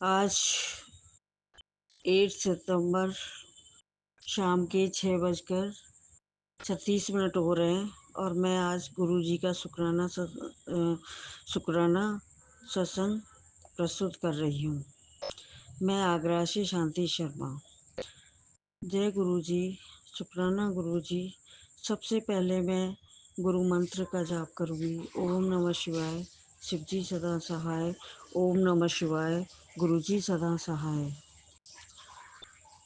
आज 8 सितंबर शाम के 6:36 हो रहे हैं और मैं आज गुरुजी का शुक्राना सत्संग प्रस्तुत कर रही हूँ। मैं आगरा से शांति शर्मा। जय गुरुजी, शुक्राना गुरुजी। सबसे पहले मैं गुरु मंत्र का जाप करूँगी। ओम नमः शिवाय, शिवजी सदा सहाय। ओम नमः शिवाय, गुरुजी सदा सहाय।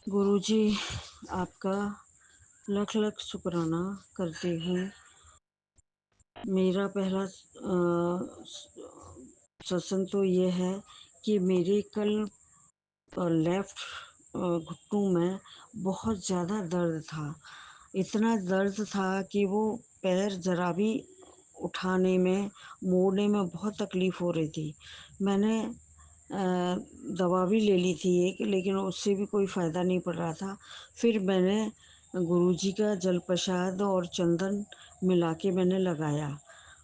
गुरुजी, आपका लख लख शुक्राना करती हूँ। मेरा पहला सत्संग तो ये है कि मेरे कल लेफ्ट घुटनों में बहुत ज़्यादा दर्द था। इतना दर्द था कि वो पैर ज़रा भी उठाने में, मोड़ने में बहुत तकलीफ़ हो रही थी। मैंने दवा भी ले ली थी एक, लेकिन उससे भी कोई फ़ायदा नहीं पड़ रहा था। फिर मैंने गुरुजी का जल प्रसाद और चंदन मिला के मैंने लगाया।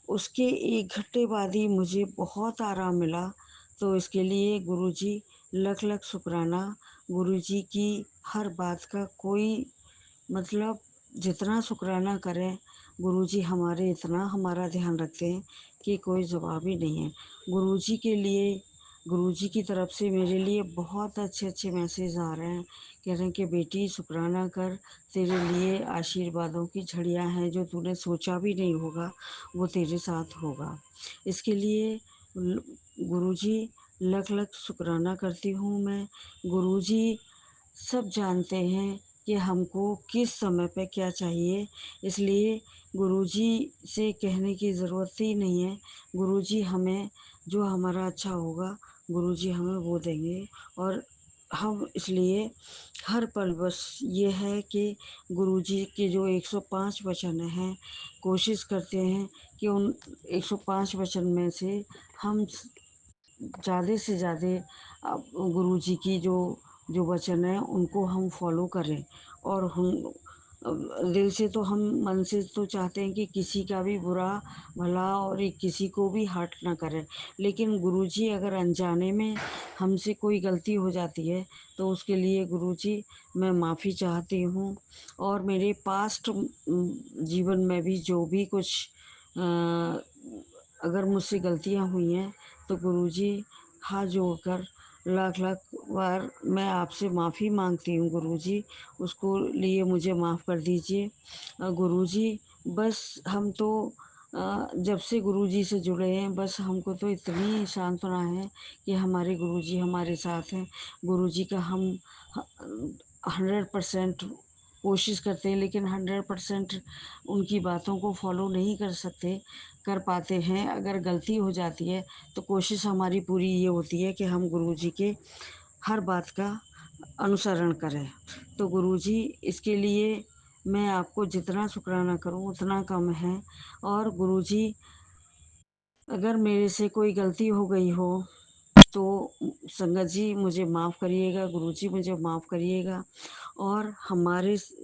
उसके 1 घंटे बाद ही मुझे बहुत आराम मिला। तो इसके लिए गुरुजी लख लख शुक्राना। गुरुजी की हर बात का कोई मतलब जितना शुक्राना करें, गुरुजी हमारे इतना हमारा ध्यान रखते हैं कि कोई जवाब ही नहीं है। गुरुजी के लिए, गुरुजी की तरफ से मेरे लिए बहुत अच्छे मैसेज आ रहे हैं। कह रहे हैं कि बेटी शुक्राना कर, तेरे लिए आशीर्वादों की झड़ियाँ हैं, जो तूने सोचा भी नहीं होगा वो तेरे साथ होगा। इसके लिए गुरुजी लख लख शुक्राना करती हूँ मैं। गुरुजी सब जानते हैं कि हमको किस समय पे क्या चाहिए, इसलिए गुरुजी से कहने की ज़रूरत ही नहीं है। गुरुजी हमें जो हमारा अच्छा होगा, गुरुजी हमें वो देंगे। और हम इसलिए हर पल बस ये है कि गुरुजी के जो 105 वचन हैं, कोशिश करते हैं कि उन 105 वचन में से हम ज़्यादा से ज़्यादा गुरुजी की जो जो वचन हैं उनको हम फॉलो करें। और हम दिल से तो, हम मन से तो चाहते हैं कि किसी का भी बुरा भला और किसी को भी हर्ट ना करें। लेकिन गुरुजी अगर अनजाने में हमसे कोई गलती हो जाती है तो उसके लिए गुरुजी मैं माफ़ी चाहती हूँ। और मेरे पास्ट जीवन में भी जो भी कुछ अगर मुझसे गलतियाँ हुई हैं तो गुरुजी हाथ जोड़कर लाख लाख बार मैं आपसे माफ़ी मांगती हूँ गुरुजी, उसको लिए मुझे माफ़ कर दीजिए। गुरुजी बस हम तो जब से गुरुजी से जुड़े हैं, बस हमको तो इतनी सांत्वना है कि हमारे गुरुजी हमारे साथ हैं। गुरुजी का हम 100% कोशिश करते हैं, लेकिन 100% उनकी बातों को फॉलो नहीं कर पाते हैं। अगर गलती हो जाती है तो कोशिश हमारी पूरी ये होती है कि हम गुरुजी के हर बात का अनुसरण करें। तो गुरुजी, इसके लिए मैं आपको जितना शुक्राना करूं उतना कम है। और गुरुजी, अगर मेरे से कोई गलती हो गई हो तो संगत जी मुझे माफ़ करिएगा, गुरुजी मुझे माफ़ करिएगा। और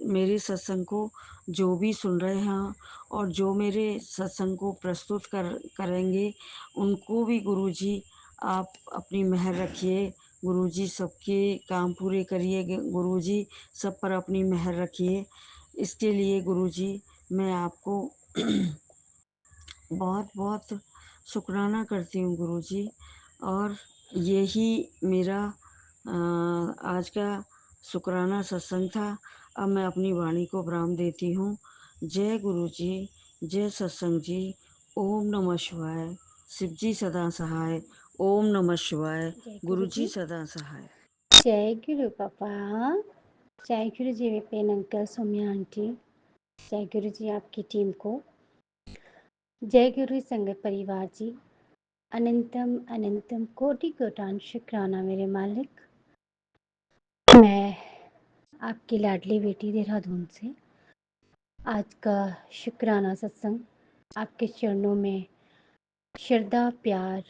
मेरे सत्संग को जो भी सुन रहे हैं और जो मेरे सत्संग को प्रस्तुत करेंगे, उनको भी गुरुजी आप अपनी मेहर रखिए। गुरुजी सबके काम पूरे करिए। गुरुजी सब पर अपनी मेहर रखिए। इसके लिए गुरुजी मैं आपको बहुत बहुत शुक्राना करती हूँ गुरुजी। और यही मेरा आज का शुक्राना सत्संग था। अब मैं अपनी वाणी को विराम देती हूँ। जय गुरुजी, जय सत्संग जी। ओम नमः शिवाय, शिवजी सदा सहाय। ओम नमः शिवाय, जय गुरु गुरुजी जी। सदा सहाय। जय गुरु पापा। जय गुरु जी विपिन अंकल, सौम्या आंटी। जय गुरु जी आपकी टीम को। जय गुरु संगत परिवार जी। अनंतम अनंतम कोटि कोटान शुक्राना मेरे मालिक। मैं आपकी लाडली बेटी देहरादून से आज का शुक्राना सत्संग आपके चरणों में श्रद्धा प्यार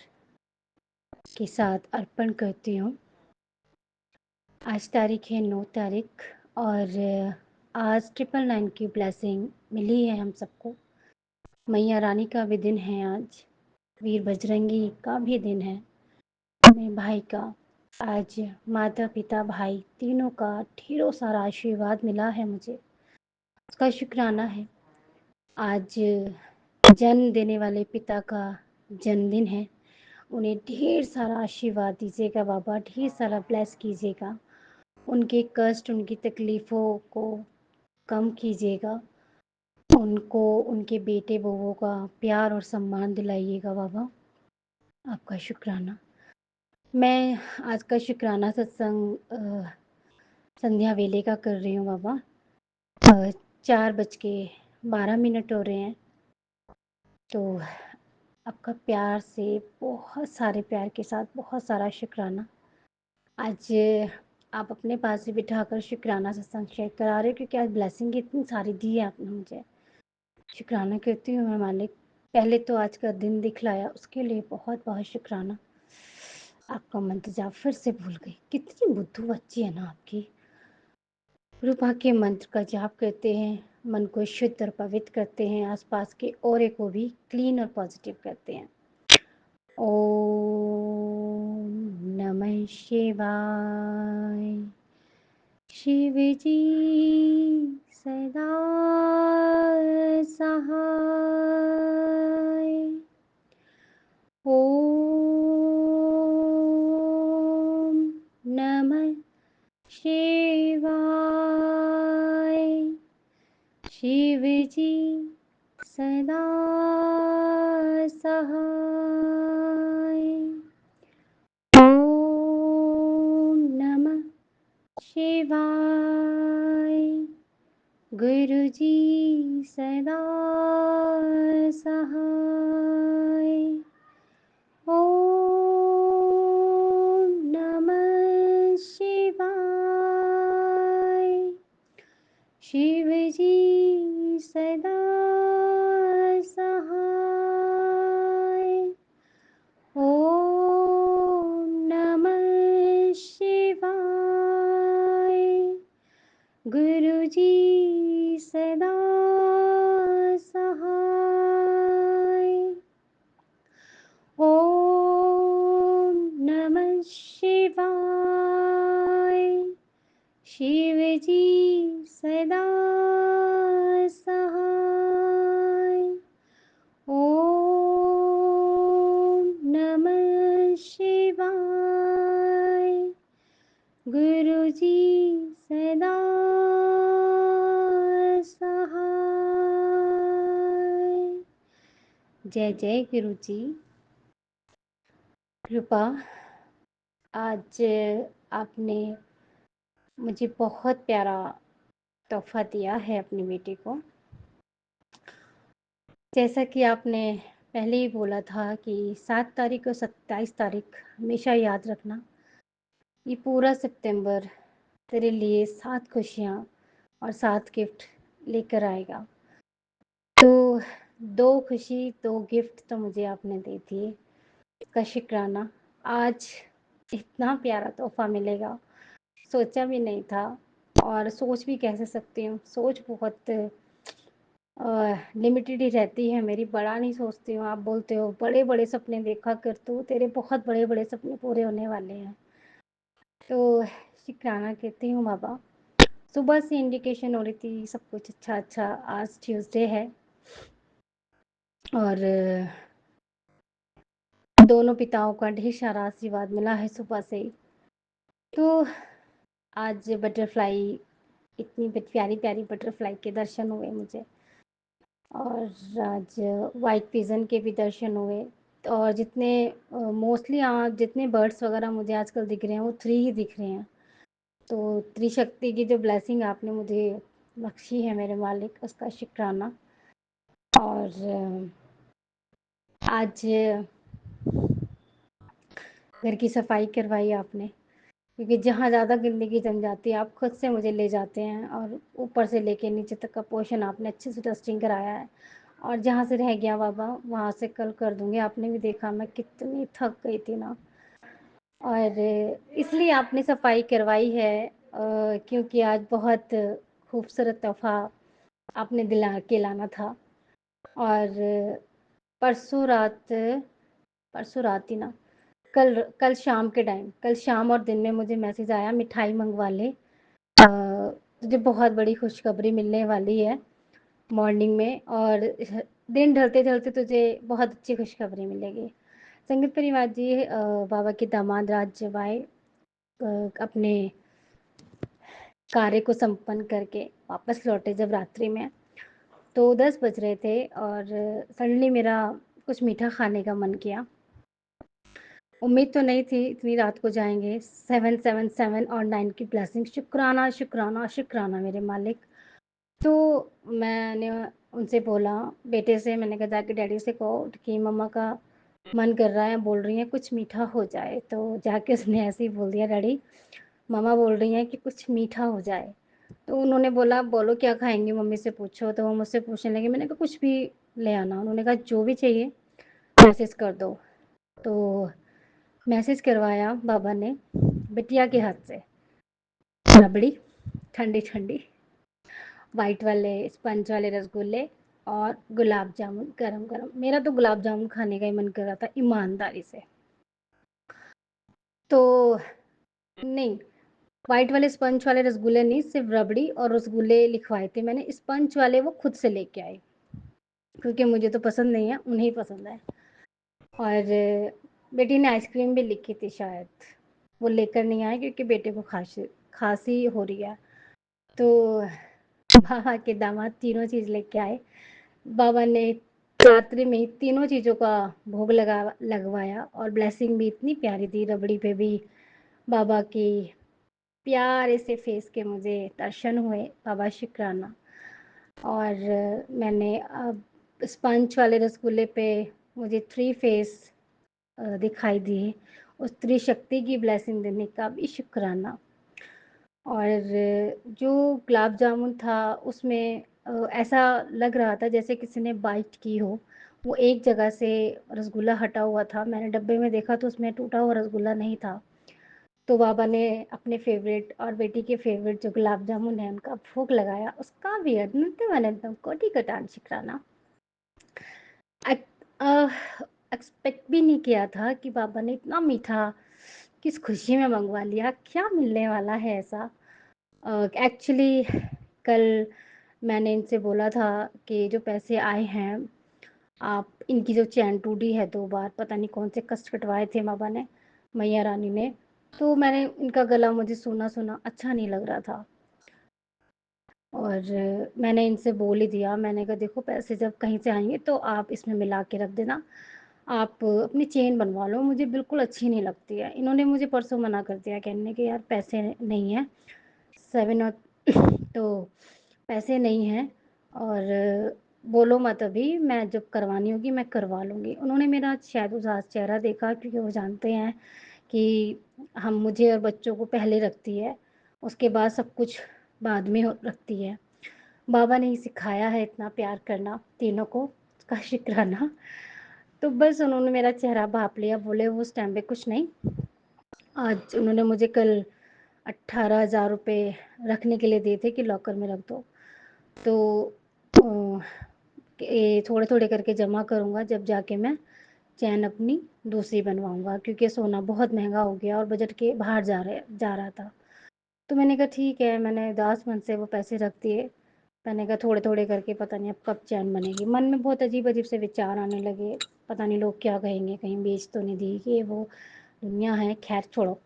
के साथ अर्पण करती हूँ। आज तारीख है 9 तारीख और आज 999 की ब्लेसिंग मिली है हम सबको। मैया रानी का भी दिन है आज, वीर बजरंगी का भी दिन है, मेरे भाई का आज माता-पिता, भाई तीनों का ढेरों सारा आशीर्वाद मिला है मुझे, उसका शुक्राना है। आज जन्म देने वाले पिता का जन्मदिन है, उन्हें ढेर सारा आशीर्वाद दीजिएगा बाबा, ढेर सारा ब्लेस कीजिएगा। उनके कष्ट, उनकी तकलीफ़ों को कम कीजिएगा। उनको उनके बेटे-बहुओं का प्यार और सम्मान दिलाइएगा बाबा, आपका शुक्राना। मैं आज का शुक्राना सत्संग संध्या वेले का कर रही हूँ बाबा। 4:12 हो रहे हैं, तो आपका प्यार से बहुत सारे प्यार के साथ बहुत सारा शुक्राना। आज आप अपने पास ही बिठाकर शुक्राना सत्संग शेयर करा रहे हो क्योंकि आज ब्लेसिंग इतनी सारी दी है आपने मुझे। शुक्राना करती हूँ मैं मालिक। पहले तो आज का दिन दिखलाया उसके लिए बहुत-बहुत शुक्राना। आपका मंत्र जाप फिर से भूल गई। कितनी बुद्धू बच्ची है ना आपकी। रूपा के मंत्र का जाप करते हैं, मन को शुद्ध और पवित्र करते हैं, आसपास के ऑरे को भी क्लीन और पॉजिटिव करते हैं। ओम नमः शिवाय। शिव जी सदा सहाय। ओम नमः शिवाय। शिव जी सदा सहाय। ओम नमः शिवाय। गुरु जी सदा सहाय। ओम नमः शिवाय। शिव जी सदा सहाय। ओम नमः शिवाय। गुरु जी सदा सहाय। ओम नमः शिवाय। शिव जी सदा सहाय। ओम नमः शिवाय। गुरु जी सदा सहाय। जय जय गुरु जी। कृपा, आज आपने मुझे बहुत प्यारा तोहफ़ा दिया है अपनी बेटी को। जैसा कि आपने पहले ही बोला था कि 7 तारीख और 27 तारीख हमेशा याद रखना। ये पूरा सितंबर तेरे लिए 7 खुशियाँ और 7 गिफ्ट लेकर आएगा। तो 2 खुशी, 2 गिफ्ट तो मुझे आपने दे दिए, इसका शुक्राना। आज इतना प्यारा तोहफ़ा मिलेगा, सोचा भी नहीं था और सोच भी कैसे सकती हूँ। सोच बहुत लिमिटेड ही रहती है मेरी, बड़ा नहीं सोचती हूँ। आप बोलते हो बड़े-बड़े सपने देखा कर तू, तेरे बहुत बड़े-बड़े सपने पूरे होने वाले हैं। तो शुक्राना कहती हूँ बाबा। सुबह से इंडिकेशन हो रही थी सब कुछ अच्छा-अच्छा, आज ट्यूसडे है और दोनों पिताओं का ढेर सारा आशीर्वाद मिला है सुबह से ही। तो आज बटरफ्लाई, इतनी प्यारी-प्यारी बटरफ्लाई के दर्शन हुए मुझे और आज व्हाइट पिजन के भी दर्शन हुए और जितने मोस्टली जितने बर्ड्स वगैरह मुझे आजकल दिख रहे हैं वो 3 ही दिख रहे हैं। तो त्रिशक्ति की जो ब्लेसिंग आपने मुझे बख्शी है मेरे मालिक, उसका शुक्राना। और आज घर की सफाई करवाई आपने क्योंकि जहाँ ज़्यादा गंदगी जम जाती है आप खुद से मुझे ले जाते हैं और ऊपर से लेके नीचे तक का पोर्शन आपने अच्छे से डस्टिंग कराया है और जहाँ से रह गया बाबा वहाँ से कल कर दूँगी। आपने भी देखा मैं कितनी थक गई थी ना और इसलिए आपने सफाई करवाई है क्योंकि आज बहुत खूबसूरत तोहफ़ा आपने दिला के लाना था। और परसों रात ही ना कल शाम के टाइम, कल शाम और दिन में मुझे मैसेज आया, मिठाई मँगवा ले, तुझे बहुत बड़ी खुशखबरी मिलने वाली है मॉर्निंग में, और दिन ढलते-ढलते तुझे बहुत अच्छी खुशखबरी मिलेगी। संगीत परिवार जी, बाबा के दामाद राज जब आए, अपने कार्य को संपन्न करके वापस लौटे जब रात्रि में, तो 10 बज रहे थे और सडनली मेरा कुछ मीठा खाने का मन किया। उम्मीद तो नहीं थी इतनी रात को जाएँगे। 777 और 9 की ब्लेसिंग, शुक्राना, शुक्राना, शुक्राना मेरे मालिक। तो मैंने उनसे बोला, बेटे से, मैंने कहा जाके डैडी से कहो कि मम्मा का मन कर रहा है, बोल रही हैं कुछ मीठा हो जाए। तो जाके उसने ऐसे ही बोल दिया, डैडी मम्मा बोल रही हैं कि कुछ मीठा हो जाए। तो उन्होंने बोला, बोलो क्या खाएँगी, मम्मी से पूछो। तो वो मुझसे पूछने लगे, मैंने कहा कुछ भी ले आना। उन्होंने कहा जो भी चाहिए मैसेज कर दो। तो मैसेज करवाया बाबा ने बिटिया के हाथ से, रबड़ी ठंडी-ठंडी, व्हाइट वाले स्पंज वाले रसगुल्ले और गुलाब जामुन गरम-गरम। मेरा तो गुलाब जामुन खाने का ही मन कर रहा था ईमानदारी से। तो नहीं, व्हाइट वाले स्पंज वाले रसगुल्ले नहीं, सिर्फ़ रबड़ी और रसगुल्ले लिखवाए थे मैंने। स्पंज वाले वो खुद से लेके आए, क्योंकि मुझे तो पसंद नहीं है, उन्हें ही पसंद है। और बेटी ने आइसक्रीम भी लिखी थी शायद, वो लेकर नहीं आए क्योंकि बेटे को खाँसी हो रही है। तो बाबा के दामाद तीनों चीज़ लेके आए। बाबा ने रात्रि में ही तीनों चीज़ों का भोग लगवाया, और ब्लेसिंग भी इतनी प्यारी थी। रबड़ी पे भी बाबा की प्यारे से फेस के मुझे दर्शन हुए, बाबा शुक्राना। और मैंने अब स्पंज वाले रसगुल्ले पे मुझे 3 फेस दिखाई दिए। उस त्रिशक्ति की ब्लेसिंग देने का भी शुक्राना। और जो गुलाब जामुन था उसमें ऐसा लग रहा था जैसे किसी ने बाइट की हो। वो एक जगह से रसगुल्ला हटा हुआ था। मैंने डब्बे में देखा तो उसमें टूटा हुआ रसगुल्ला नहीं था। तो बाबा ने अपने फ़ेवरेट और बेटी के फ़ेवरेट जो गुलाब जामुन है उनका भोग लगाया। उसका भी अनंतम अनंतम कोटि-कोटि शुक्राना। एक एक्सपेक्ट भी नहीं किया था कि बाबा ने इतना मीठा किस खुशी में मँगवा लिया। क्या मिलने वाला है ऐसा? एक्चुअली कल मैंने इनसे बोला था कि जो पैसे आए हैं, आप इनकी जो चैन टूटी है 2 बार, पता नहीं कौन से कष्ट कटवाए थे बाबा ने, मैया रानी ने। तो मैंने इनका गला, मुझे सूना-सूना अच्छा नहीं लग रहा था। और मैंने इनसे बोल ही दिया, मैंने कहा देखो पैसे जब कहीं से आएँगे तो आप इसमें मिला के रख देना। आप अपनी चेन बनवा लो, मुझे बिल्कुल अच्छी नहीं लगती है। इन्होंने मुझे परसों मना कर दिया, कहने कि यार पैसे नहीं हैं, 7 और तो पैसे नहीं हैं, और बोलो मत अभी, मैं जब करवानी होगी मैं करवा लूँगी। उन्होंने मेरा शायद उदास चेहरा देखा, क्योंकि वो जानते हैं कि हम मुझे और बच्चों को पहले रखती है, उसके बाद सब कुछ बाद में हो रखती है। बाबा ने ही सिखाया है इतना प्यार करना तीनों को, उसका शुक्राना। तो बस उन्होंने मेरा चेहरा भाँप लिया, बोले वो उस टाइम पे कुछ नहीं। आज उन्होंने मुझे कल 18,000 रुपए रखने के लिए दिए थे कि लॉकर में रख दो। तो ये थोड़े-थोड़े करके जमा करूँगा, जब जाके मैं चैन अपनी दूसरी बनवाऊँगा, क्योंकि सोना बहुत महँगा हो गया और बजट के बाहर जा रहा था। तो मैंने कहा ठीक है, मैंने उदास मन से वो पैसे रख दिए। मैंने कहा थोड़े-थोड़े करके पता नहीं अब कब चैन बनेगी। मन में बहुत अजीब-अजीब से विचार आने लगे, पता नहीं लोग क्या कहेंगे, कहीं बेच तो नहीं दी, ये वो दुनिया है, ख़ैर छोड़ो।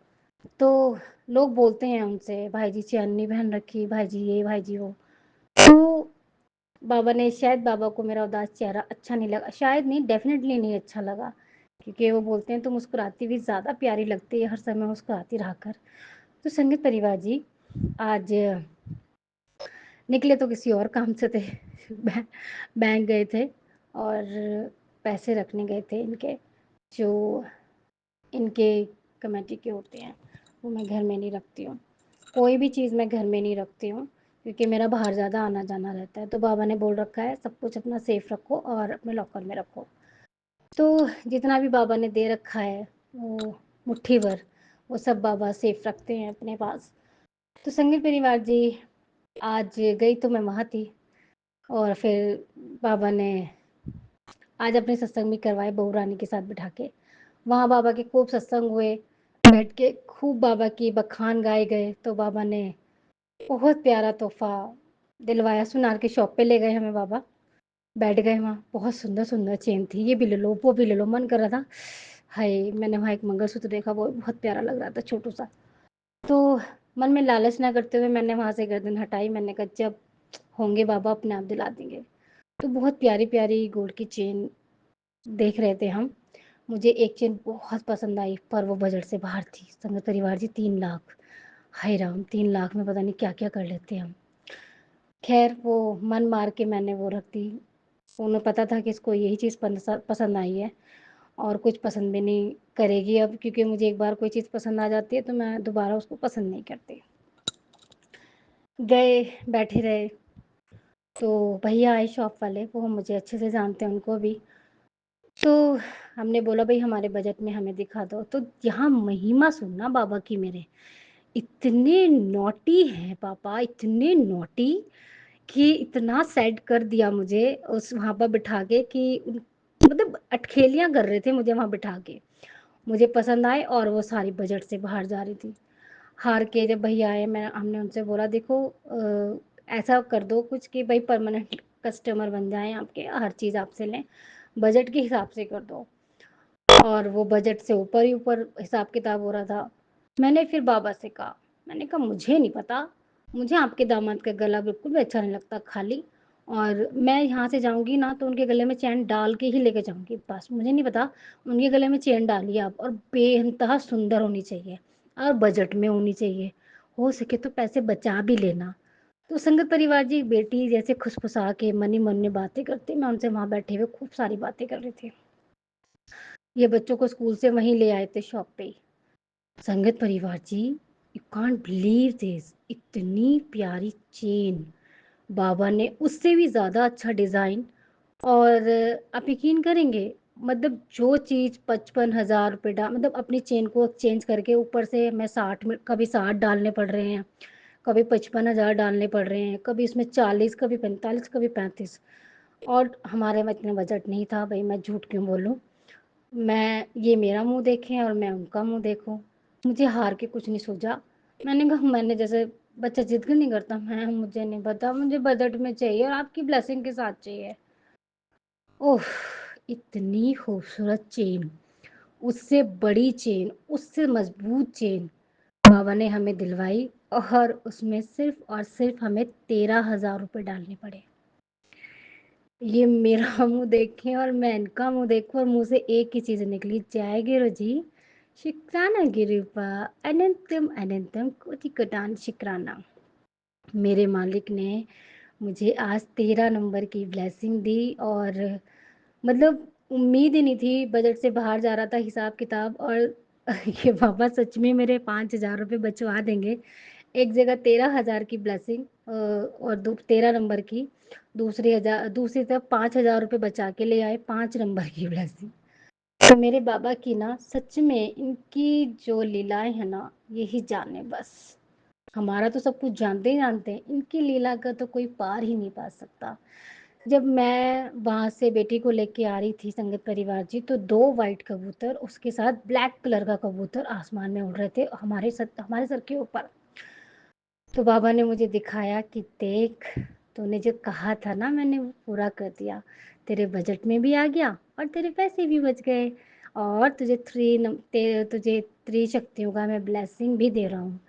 तो लोग बोलते हैं उनसे, भाई जी चैन नहीं पहन रखी, भाई जी ये, भाई जी वो। तो बाबा ने, शायद बाबा को मेरा उदास चेहरा अच्छा नहीं लगा, शायद नहीं, डेफ़िनेटली नहीं अच्छा लगा, क्योंकि वो बोलते हैं तुम मुस्कुराती हुई ज़्यादा प्यारी लगती है, हर समय मुस्कुराती रहा कर। तो संगीत परिवार जी, आज निकले तो किसी और काम से थे। बै बैंक गए थे और पैसे रखने गए थे इनके, जो इनके कमेटी के होते हैं, वो मैं घर में नहीं रखती हूँ। कोई भी चीज़ मैं घर में नहीं रखती हूँ, क्योंकि मेरा बाहर ज़्यादा आना-जाना रहता है। तो बाबा ने बोल रखा है सब कुछ अपना सेफ रखो और अपने लॉकर में रखो। तो जितना भी बाबा ने दे रखा है, वो मुट्ठी भर, वो सब बाबा सेफ रखते हैं अपने पास। तो संगीत परिवार जी, आज गई तो मैं वहाँ थी, और फिर बाबा ने आज अपने सत्संग भी करवाए बहू रानी के साथ बिठा के। वहाँ बाबा के खूब सत्संग हुए, बैठ के खूब बाबा की बखान गाए गए, तो बाबा ने बहुत प्यारा तोहफ़ा दिलवाया, सुनार की शॉप पे ले गए हमें बाबा, बैठ गए वहाँ, बहुत सुंदर-सुंदर चेन थी, ये भी ले लो, वो भी ले लो, मन कर रहा था। हाय! मैंने वहाँ एक मंगलसूत्र देखा, वो बहुत प्यारा लग रहा था, छोटू-सा। तो मन में लालच ना करते हुए मैंने वहाँ से गर्दन हटाई, मैंने कहा जब होंगे बाबा अपने आप दिला देंगे। तो बहुत प्यारी-प्यारी गोल्ड की चेन देख रहे थे हम। मुझे एक चेन बहुत पसंद आई, पर वो बजट से बाहर थी। संगत परिवार जी 3 लाख, हाय राम! 3 लाख में पता नहीं क्या-क्या कर लेते हम। ख़ैर वो मन मार के मैंने वो रख दी। उन्हें पता था कि इसको यही चीज़ पसंद आई है और कुछ पसंद भी नहीं करेगी अब, क्योंकि मुझे एक बार कोई चीज़ पसंद आ जाती है तो मैं दोबारा उसको पसंद नहीं करती। गए, बैठे रहे, तो भैया आए शॉप वाले, वो मुझे अच्छे से जानते हैं उनको भी। तो हमने बोला भई हमारे बजट में हमें दिखा दो, तो यहाँ महिमा सुनना बाबा की मेरे, इतने नॉटी हैं पापा, इतने नॉटी कि इतना सैड कर दिया मुझे उस वहाँ पर बिठा के कि मतलब अठखेलियाँ कर रहे थे मुझे वहाँ बिठा के। मुझे पसंद आए और वो सारी बजट से बाहर जा रही थी। हार के जब भैया आए, मैं हमने उनसे बोला देखो ऐसा कर दो कुछ कि भाई परमानेंट कस्टमर बन जाएँ आपके, हर चीज़ आपसे लें, बजट के हिसाब से कर दो। और वो बजट से ऊपर ही ऊपर हिसाब-किताब हो रहा था। मैंने फिर बाबा से कहा, मैंने कहा मुझे नहीं पता, मुझे आपके दामाद का गला बिल्कुल भी अच्छा नहीं लगता खाली, और मैं यहाँ से जाऊँगी ना तो उनके गले में चैन डाल के ही लेके जाऊँगी बस, मुझे नहीं पता, उनके गले में चैन डालिए आप और बेइंतहा सुंदर होनी चाहिए और बजट में होनी चाहिए। हो सके तो पैसे बचा भी लेना। तो संगत परिवार जी बेटी जैसे खुसफुसा के मन ही मन में बातें करती, मैं उनसे वहाँ बैठे हुए खूब सारी बातें कर रही थी। ये बच्चों को स्कूल से वहीं ले आए थे शॉप पे ही। संगत परिवार जी, यू कांट बिलीव दिस, इतनी प्यारी चेन, बाबा ने उससे भी ज़्यादा अच्छा डिज़ाइन, और आप यकीन करेंगे, मतलब जो चीज़ 55,000 रुपए मतलब अपनी चेन को चेंज करके ऊपर से मैं 60 में कभी 60 डालने पड़ रहे हैं, कभी 55,000 डालने पड़ रहे हैं, कभी इसमें 40, कभी 45, कभी 35, और हमारे में इतना बजट नहीं था भई, मैं झूठ क्यों बोलूँ। मैं ये मेरा मुँह देखें और मैं उनका मुँह देखूँ। मुझे हार के कुछ नहीं सूझा। मैंने कहा मैंने जैसे बच्चा ज़िद क्यों नहीं करता, मैं मुझे नहीं पता, मुझे बजट में चाहिए और आपकी ब्लेसिंग के साथ चाहिए। ओह! इतनी खूबसूरत चेन, उससे बड़ी चेन, उससे मज़बूत चेन बाबा ने हमें दिलवाई, और उसमें सिर्फ़ और सिर्फ़ हमें 13,000 रुपए डालने पड़े। ये मेरा मुँह देखें और मैं इनका मुँह देखूँ और मुँह से एक ही चीज़ निकली, जय गुरुजी, शुक्राना गिरुपा, अनंतम अनंतम कोटि कोटान शुक्राना। मेरे मालिक ने मुझे आज 13 नंबर की ब्लेसिंग दी, और मतलब उम्मीद ही नहीं थी, बजट से बाहर जा रहा था हिसाब-किताब, और ये बाबा सच में मेरे 5,000 रुपए बचवा देंगे। एक जगह 13,000 की ब्लेसिंग और दू 13 नंबर की, दूसरी तरफ 5,000 रुपए बचा के ले आए 5 नंबर की ब्लेसिंग। तो मेरे बाबा की ना सच में इनकी जो लीलाएँ हैं ना, यही जाने बस। हमारा तो सब कुछ जानते ही जानते हैं, इनकी लीला का तो कोई पार ही नहीं पा सकता। जब मैं वहाँ से बेटी को लेके आ रही थी संगत परिवार जी, तो 2 व्हाइट कबूतर, उसके साथ ब्लैक कलर का कबूतर आसमान में उड़ रहे थे हमारे सर के ऊपर। तो बाबा ने मुझे दिखाया कि देख, तूने जो कहा था ना, मैंने वो पूरा कर दिया। तेरे बजट में भी आ गया और तेरे पैसे भी बच गए, और तुझे त्रिशक्तियों का मैं ब्लेसिंग भी दे रहा हूँ,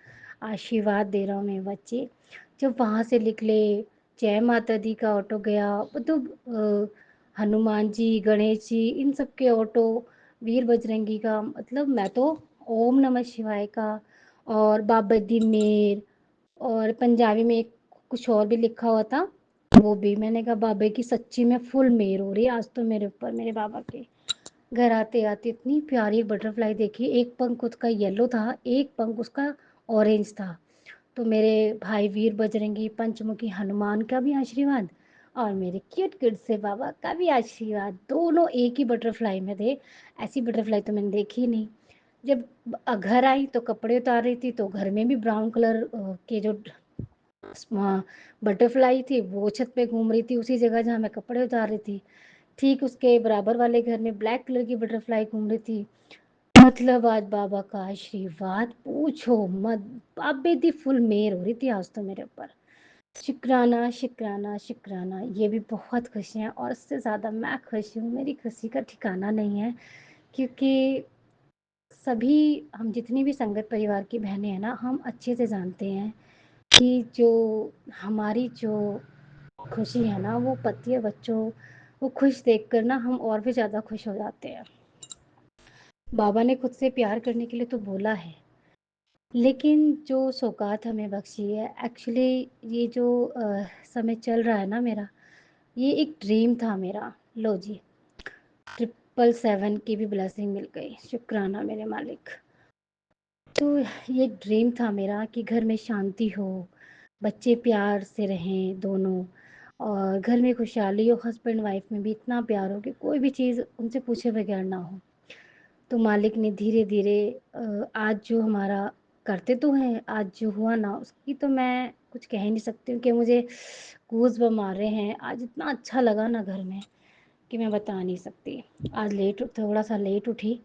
आशीर्वाद दे रहा हूँ मेरे बच्चे। जब वहाँ से निकले, जय माता दी का ऑटो गया, मतलब हनुमान जी, गणेश जी, इन सब के ऑटो, वीर बजरंगी का, मतलब मैं तो ओम नमः शिवाय का, और बाबा दी मेर, और पंजाबी में एक कुछ और भी लिखा हुआ था, वो भी मैंने कहा बाबा की सच्ची में फुल मेहर हो रही है आज तो मेरे ऊपर, मेरे बाबा के। घर आते-आते इतनी प्यारी बटरफ्लाई देखी, एक पंख उसका येलो था, एक पंख उसका ऑरेंज था। तो मेरे भाई वीर बजरंगी, पंचमुखी हनुमान का भी आशीर्वाद और मेरे क्यूट क्यूट से बाबा का भी आशीर्वाद, दोनों एक ही बटरफ्लाई में थे। ऐसी बटरफ्लाई तो मैंने देखी ही नहीं। जब घर आई तो कपड़े उतार रही थी, तो घर में भी ब्राउन कलर के जो बटरफ्लाई थी वो छत पे घूम रही थी, उसी जगह जहाँ मैं कपड़े उतार रही थी। ठीक उसके बराबर वाले घर में ब्लैक कलर की बटरफ्लाई घूम रही थी। मतलब आज बाबा का आशीर्वाद पूछो मत, बाबे दी फुल मेहर हो रही थी आज तो मेरे ऊपर। शुक्राना, शुक्राना, शुक्राना, ये भी बहुत खुश हैं और उससे ज़्यादा मैं खुश हूँ, मेरी खुशी का ठिकाना नहीं है क्योंकि सभी हम जितनी भी संगत परिवार की बहनें हैं ना, हम अच्छे से जानते हैं कि जो हमारी जो खुशी है ना, वो पति और बच्चों को खुश देखकर ना हम और भी ज़्यादा खुश हो जाते हैं। बाबा ने खुद से प्यार करने के लिए तो बोला है, लेकिन जो सौगात हमें बख्शी है एक्चुअली ये जो समय चल रहा है ना मेरा, ये एक ड्रीम था मेरा। लो जी, 777 की भी ब्लेसिंग मिल गई, शुक्राना मेरे मालिक। तो ये एक ड्रीम था मेरा कि घर में शांति हो, बच्चे प्यार से रहें दोनों और घर में खुशहाली हो, हस्बैंड वाइफ में भी इतना प्यार हो कि कोई भी चीज़ उनसे पूछे बगैर ना हो। तो मालिक ने धीरे-धीरे आज जो हमारा करते तो हैं, आज जो हुआ ना उसकी तो मैं कुछ कह ही नहीं सकती हूँ कि मुझे गूज़बम्प आ रहे हैं। आज इतना अच्छा लगा ना घर में कि मैं बता नहीं सकती। आज थोड़ा-सा लेट उठी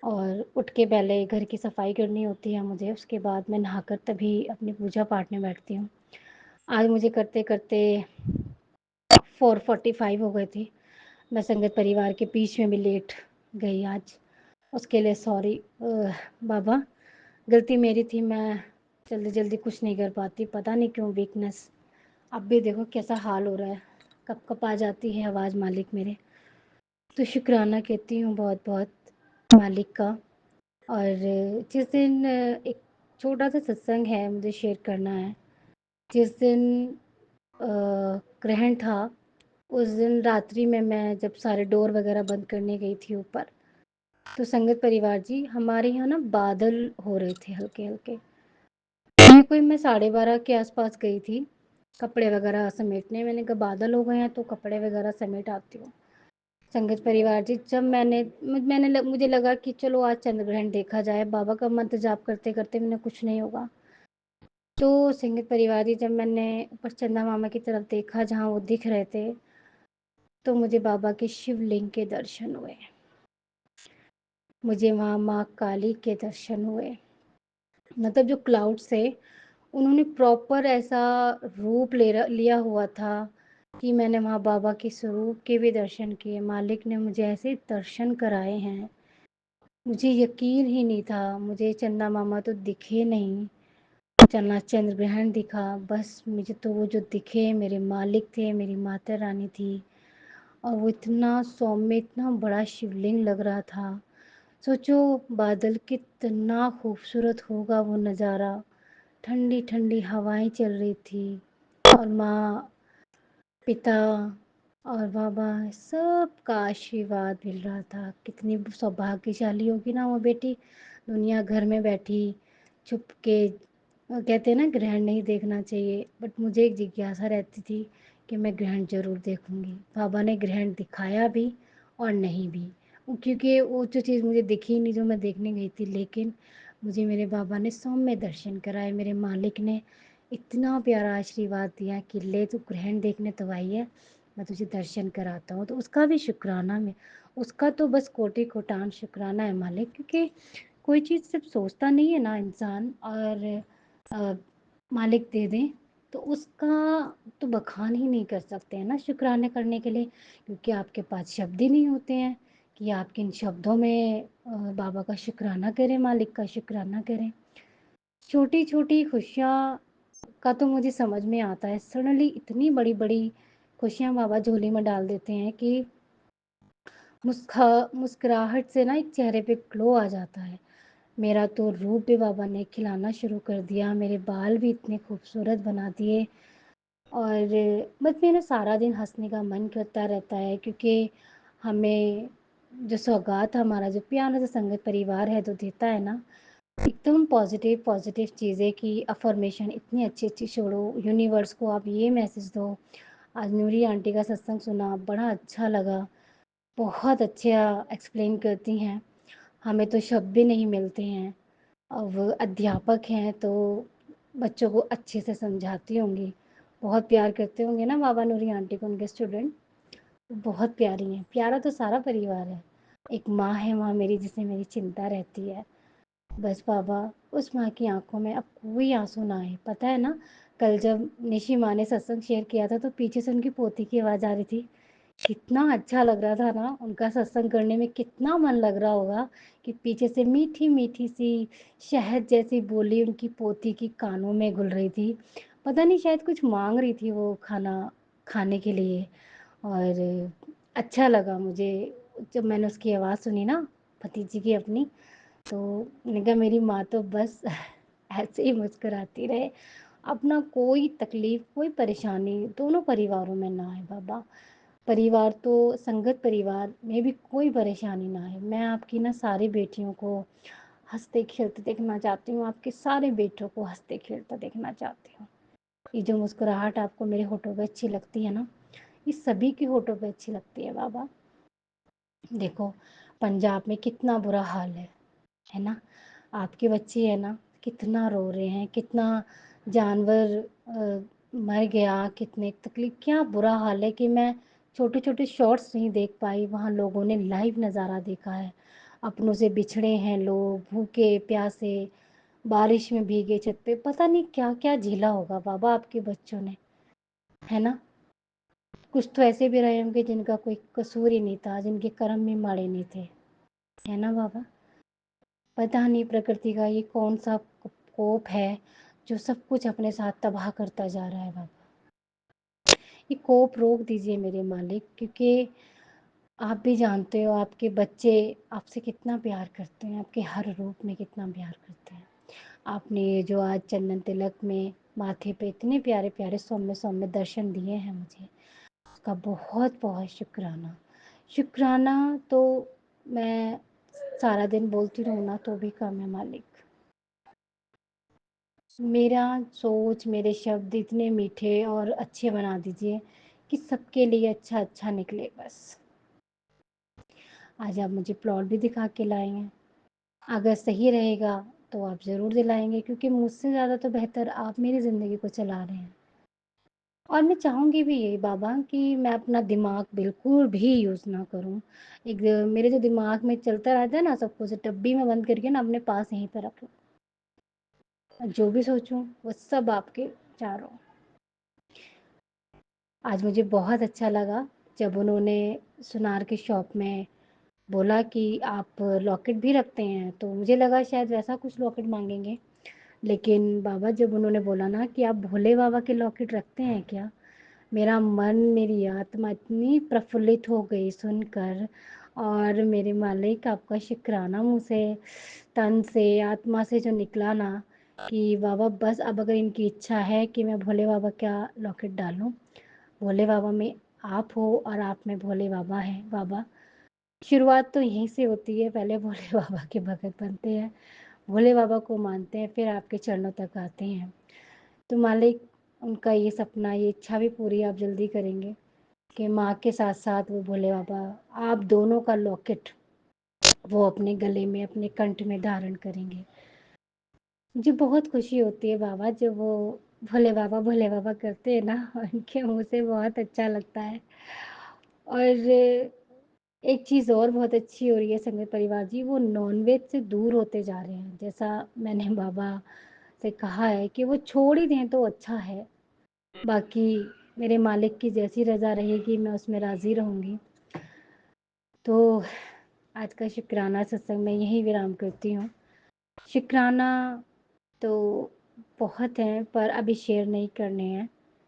और उठ के पहले घर की सफाई करनी होती है मुझे, उसके बाद मैं नहाकर तभी अपनी पूजा पाठ में बैठती हूँ। आज मुझे करते-करते 4:45 हो गए थे। मैं संगत परिवार के बीच में भी लेट गई आज। उसके लिए सॉरी बाबा, गलती मेरी थी, मैं जल्दी-जल्दी कुछ नहीं कर पाती, पता नहीं क्यों वीकनेस। अब भी देखो कैसा हाल हो रहा है, कँप-कँप आ जाती है आवाज़ मालिक मेरे। तो शुक्राना कहती हूँ बहुत-बहुत मालिक का। और जिस दिन एक छोटा-सा सत्संग है मुझे शेयर करना है। जिस दिन ग्रहण था, उस दिन रात्रि में मैं जब सारे डोर वग़ैरह बंद करने गई थी ऊपर, तो संगत परिवार जी हमारे यहाँ ना बादल हो रहे थे हल्के-हल्के। ये कोई मैं 12:30 के आस-पास गई थी, कपड़े वग़ैरह समेटने। मैंने कहा बादल हो गए हैं तो कपड़े वग़ैरह समेट आती हूँ। संगत परिवार जी जब मुझे लगा कि चलो आज चंद्र ग्रहण देखा जाए, बाबा का मंत्र जाप करते-करते मैंने कुछ नहीं होगा। तो संगत परिवार जी जब मैंने ऊपर चंदा मामा की तरफ देखा जहाँ वो दिख रहे थे, तो मुझे बाबा के शिवलिंग के दर्शन हुए। मुझे वहाँ माँ काली के दर्शन हुए। मतलब जो क्लाउड्स थे, उन्होंने प्रॉपर ऐसा रूप लिया हुआ था कि मैंने वहाँ बाबा के स्वरूप के भी दर्शन किए। मालिक ने मुझे ऐसे दर्शन कराए हैं, मुझे यकीन ही नहीं था। मुझे चंदा मामा तो दिखे नहीं, चंद्र ग्रहण दिखा, बस मुझे तो वो जो दिखे मेरे मालिक थे, मेरी माता रानी थी और वो इतना सौम्य, इतना बड़ा शिवलिंग लग रहा था। सोचो बादल कितना खूबसूरत होगा वो नज़ारा, ठंडी-ठंडी हवाएँ चल रही थी और माँ, पिता और बाबा सबका आशीर्वाद मिल रहा था। कितनी सौभाग्यशाली होगी ना वो बेटी, दुनिया घर में बैठी छुप के कहते हैं ना ग्रहण नहीं देखना चाहिए, बट मुझे एक जिज्ञासा रहती थी कि मैं ग्रहण ज़रूर देखूँगी। बाबा ने ग्रहण दिखाया भी और नहीं भी, क्योंकि वो जो चीज़ मुझे दिखी ही नहीं जो मैं देखने गई थी, लेकिन मुझे मेरे बाबा ने सौम्य दर्शन कराए। मेरे मालिक ने इतना प्यारा आशीर्वाद दिया कि ले तू ग्रहण देखने तो आई है, मैं तुझे दर्शन कराता हूँ। तो उसका भी शुक्राना मैं, उसका तो बस कोटि-कोटान शुक्राना है मालिक, क्योंकि कोई चीज़ सिर्फ़ सोचता नहीं है ना इंसान और अ, मालिक दे दें, तो उसका तो बखान ही नहीं कर सकते हैं ना शुक्राने करने के लिए, क्योंकि आपके पास शब्द ही नहीं होते हैं कि आप किन शब्दों में बाबा का शुक्राना करें, मालिक का शुक्राना करें। छोटी-छोटी खुशियाँ का तो मुझे समझ में आता है, सडनली इतनी बड़ी-बड़ी खुशियाँ बाबा झोली में डाल देते हैं कि मुस्कुराहट से ना एक चेहरे पे ग्लो आ जाता है। मेरा तो रूप भी बाबा ने खिलाना शुरू कर दिया, मेरे बाल भी इतने खूबसूरत बना दिए और बस मेरा सारा दिन हँसने का मन करता रहता है, क्योंकि हमें जो सौगात हमारा जो प्यारा सा संगत परिवार है जो देता है ना, एकदम पॉज़िटिव पॉज़िटिव चीज़ें की अफ़र्मेशन इतनी अच्छी-अच्छी छोड़ो, यूनिवर्स को आप ये मैसेज दो। आज नूरी आंटी का सत्संग सुना, बड़ा अच्छा लगा, बहुत अच्छा एक्सप्लेन करती हैं। हमें तो शब्द भी नहीं मिलते हैं और वो अध्यापक हैं तो बच्चों को अच्छे से समझाती होंगी। बहुत प्यार करते होंगे ना बाबा नूरी आंटी को उनके स्टूडेंट, बहुत प्यारी हैं। प्यारा तो सारा परिवार है। एक माँ है वहाँ मेरी जिसे मेरी चिंता रहती है। बस बाबा उस माँ की आँखों में अब कोई आँसू ना आए। पता है ना, कल जब निशी माँ ने सत्संग शेयर किया था तो पीछे से उनकी पोती की आवाज़ आ रही थी। कितना अच्छा लग रहा था ना, उनका सत्संग करने में कितना मन लग रहा होगा कि पीछे से मीठी-मीठी सी शहद जैसी बोली उनकी पोती की कानों में घुल रही थी। पता नहीं शायद कुछ माँग रही थी वो खाना खाने के लिए। और अच्छा लगा मुझे जब मैंने उसकी आवाज़ सुनी ना, भतीजी की अपनी, तो मैंने कहा मेरी माँ तो बस ऐसे ही मुस्कुराती रहे, अपना कोई तकलीफ़, कोई परेशानी दोनों परिवारों में ना आए बाबा। परिवार तो संगत परिवार में भी कोई परेशानी ना आए। मैं आपकी ना सारी बेटियों को हँसते-खेलते देखना चाहती हूँ, आपके सारे बेटों को हँसते-खेलते देखना चाहती हूँ। ये जो मुस्कुराहट आपको मेरे होठों पे अच्छी लगती है ना, ये सभी के होठों पे अच्छी लगती है बाबा। देखो, पंजाब में कितना बुरा हाल है ना? आपके बच्चे हैं ना, कितना रो रहे हैं, कितना जानवर मर गया, कितने तकलीफ, क्या बुरा हाल है कि मैं छोटे-छोटे शॉट्स नहीं देख पाई, वहाँ लोगों ने लाइव नज़ारा देखा है। अपनों से बिछड़े हैं लोग, भूखे-प्यासे, बारिश में भीगे छत पे, पता नहीं क्या-क्या झेला होगा बाबा आपके बच्चों ने, है ना? कुछ तो ऐसे भी रहे होंगे जिनका कोई कसूर ही नहीं था, जिनके कर्म भी माड़े नहीं थे, है ना बाबा? पता नहीं प्रकृति का ये कौन-सा कोप है, जो सब कुछ अपने साथ तबाह करता जा रहा है बाबा। ये कोप रोक दीजिए मेरे मालिक, क्योंकि आप भी जानते हो आपके बच्चे आपसे कितना प्यार करते हैं, आपके हर रूप में कितना प्यार करते हैं। आपने ये जो आज चंदन तिलक में माथे पे इतने प्यारे-प्यारे सौम्य-सौम्य दर्शन दिए हैं मुझे, उसका बहुत-बहुत शुक्राना। शुक्राना तो मैं सारा दिन बोलती रहूँ ना तो भी कम है मालिक। मेरा सोच, मेरे शब्द इतने मीठे और अच्छे बना दीजिए कि सबके लिए अच्छा-अच्छा निकले बस। आज आप मुझे प्लॉट भी दिखा के लाए हैं। अगर सही रहेगा तो आप ज़रूर दिलाएँगे, क्योंकि मुझसे ज़्यादा तो बेहतर आप मेरी ज़िंदगी को चला रहे हैं। और मैं चाहूँगी भी यही बाबा कि मैं अपना दिमाग बिल्कुल भी यूज़ ना करूँ। एक मेरे जो दिमाग में चलता रहता है ना, सब कुछ डब्बी में बंद करके ना अपने पास यहीं पे रख लूँ। जो भी सोचूँ वो सब आपके चारों। आज मुझे बहुत अच्छा लगा जब उन्होंने सुनार की शॉप में बोला कि आप लॉकेट भी रखते हैं, तो मुझे लगा शायद वैसा कुछ लॉकेट माँगेंगे। लेकिन बाबा जब उन्होंने बोला ना कि आप भोले बाबा के लॉकेट रखते हैं क्या? मेरा मन, मेरी आत्मा इतनी प्रफुल्लित हो गई सुनकर। और मेरे मालिक आपका शुक्राना मुँह से, तन से, आत्मा से जो निकला ना कि बाबा बस अब अगर इनकी इच्छा है कि मैं भोले बाबा का लॉकेट डालूँ, भोले बाबा में आप हो और आप में भोले बाबा हैं बाबा। शुरुआत तो यहीं से होती है, पहले भोले बाबा के भगत बनते हैं, भोले बाबा को मानते हैं, फिर आपके चरणों तक आते हैं। तो मालिक उनका ये सपना, ये इच्छा भी पूरी आप जल्दी करेंगे कि माँ के साथ-साथ वो भोले बाबा आप दोनों का लॉकेट वो अपने गले में, अपने कंठ में धारण करेंगे। मुझे बहुत खुशी होती है बाबा जब वो भोले बाबा करते हैं ना, उनके मुँह से बहुत अच्छा लगता है। और एक चीज़ और बहुत अच्छी हो रही है संगत परिवार जी, वो नॉनवेज से दूर होते जा रहे हैं। जैसा मैंने बाबा से कहा है कि वो छोड़ ही दें तो अच्छा है। बाकी मेरे मालिक की जैसी रज़ा रहेगी मैं उसमें राज़ी रहूँगी। तो आज का शुक्राना सत्संग मैं यहीं विराम करती हूँ। शुक्राना तो बहुत हैं पर अभी शेयर नहीं करने हैं,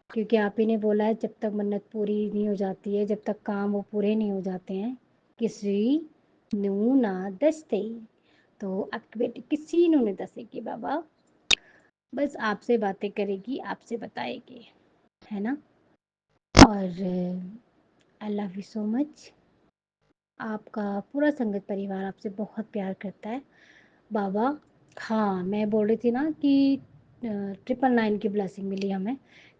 क्योंकि आप ही ने बोला है जब तक मन्नत पूरी नहीं हो जाती है, जब तक काम वो पूरे नहीं हो जाते हैं, किसी नू ना दस्ते। तो आपकी बेटी किसी नू नहीं दसेगी बाबा, बस आपसे बातें करेगी, आपसे बताएगी, है ना? और आई लव यू सो मच। आपका पूरा संगत परिवार आपसे बहुत प्यार करता है। बाबा हाँ, मैं बोल रही थी ना कि 999 की ब्लेसिंग मिली हमें।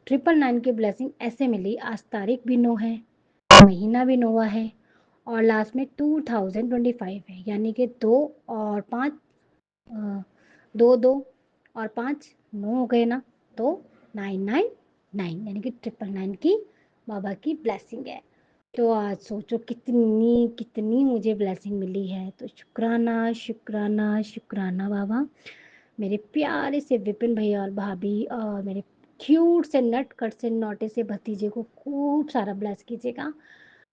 999 की ब्लेसिंग ऐसे मिली, आज तारीख भी 9 है, महीना भी 9वाँ है और लास्ट में 2025 है, यानी कि 2 और 5 अ, 2 और 5 9 हो गए ना, तो 999 यानी कि 999 की बाबा की ब्लेसिंग है। तो आज सोचो कितनी मुझे ब्लेसिंग मिली है। तो शुक्राना, शुक्राना, शुक्राना बाबा। मेरे प्यारे से विपिन भैया और भाभी और मेरे क्यूट से नटखट से नॉटे से भतीजे को खूब सारा ब्लेस कीजिएगा,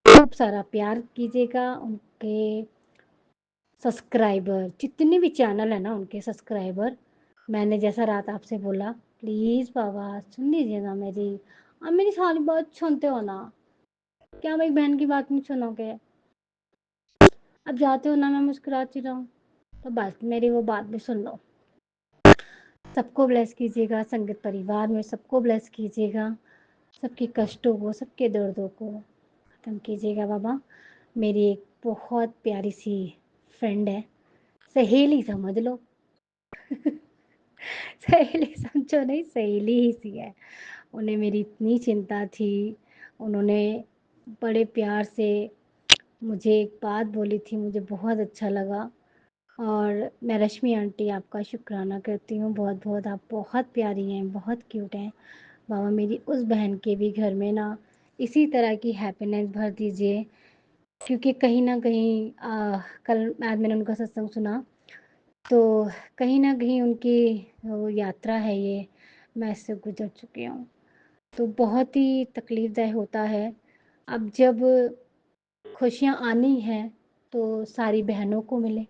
खूब सारा प्यार कीजिएगा। उनके सब्सक्राइबर जितने भी चैनल है ना, उनके सब्सक्राइबर, मैंने जैसा रात आपसे बोला, प्लीज़ बाबा सुन लीजिए ना मेरी। आप मेरी सारी बात सुनते हो ना? क्या मेरी बहन की बात नहीं सुनोगे? अब जाते हो ना, मैं मुस्कुराती रहूँ? तो बस मेरी वो बात भी सुन लो। सबको ब्लेस कीजिएगा, संगत परिवार में सबको ब्लेस कीजिएगा, सबके कष्टों को, सबके दर्दों को खत्म कीजिएगा बाबा। मेरी एक बहुत प्यारी सी फ्रेंड है, सहेली समझ लो। सहेली समझो नहीं, सहेली ही सी है। उन्हें मेरी इतनी चिंता थी, उन्होंने बड़े प्यार से मुझे एक बात बोली थी, मुझे बहुत अच्छा लगा। और मैं रश्मि आंटी आपका शुक्राना करती हूँ बहुत बहुत। आप बहुत प्यारी हैं, बहुत क्यूट हैं बाबा। मेरी उस बहन के भी घर में ना इसी तरह की हैप्पीनेस भर दीजिए, क्योंकि कहीं ना कहीं कल आज मैंने उनका सत्संग सुना, तो कहीं ना कहीं उनकी वो यात्रा है ये, मैं इससे गुजर चुकी हूँ। तो बहुत ही तकलीफ़दायक होता है। अब जब खुशियाँ आनी हैं तो सारी बहनों को मिले,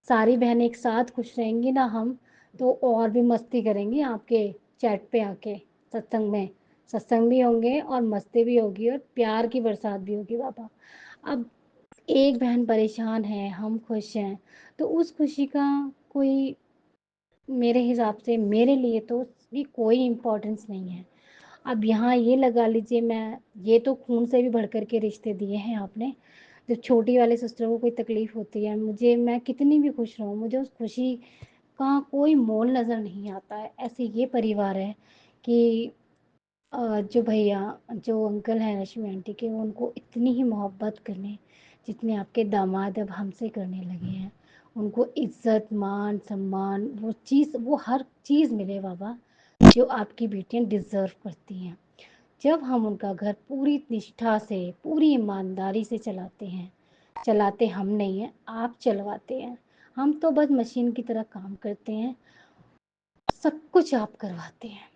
सारी बहनें एक साथ खुश रहेंगी ना हम, तो और भी मस्ती करेंगी आपके चैट पे आके, सत्संग में। सत्संग भी होंगे और मस्ती भी होगी और प्यार की बरसात भी होगी बाबा। अब एक बहन परेशान है, हम खुश हैं, तो उस खुशी का कोई, मेरे हिसाब से, मेरे लिए तो उसकी कोई इम्पोर्टेंस नहीं है। अब यहाँ ये लगा लीजिए, मैं ये तो खून से भी बढ़ कर के रिश्ते दिए हैं आपने। जब छोटी वाले सिस्टर को कोई तकलीफ़ होती है, मुझे, मैं कितनी भी खुश रहूँ, मुझे उस खुशी का कोई मोल नज़र नहीं आता है। ऐसे ये परिवार है कि जो भैया, जो अंकल हैं रश्मि आंटी के, वो उनको इतनी ही मोहब्बत करें जितने आपके दामाद अब हमसे करने लगे हैं। उनको इज़्ज़त, मान, सम्मान, वो चीज़, वो हर चीज़ मिले बाबा, जो आपकी बेटियाँ डिज़र्व करती हैं। जब हम उनका घर पूरी निष्ठा से, पूरी ईमानदारी से चलाते हैं, चलाते हम नहीं हैं, आप चलवाते हैं। हम तो बस मशीन की तरह काम करते हैं, सब कुछ आप करवाते हैं।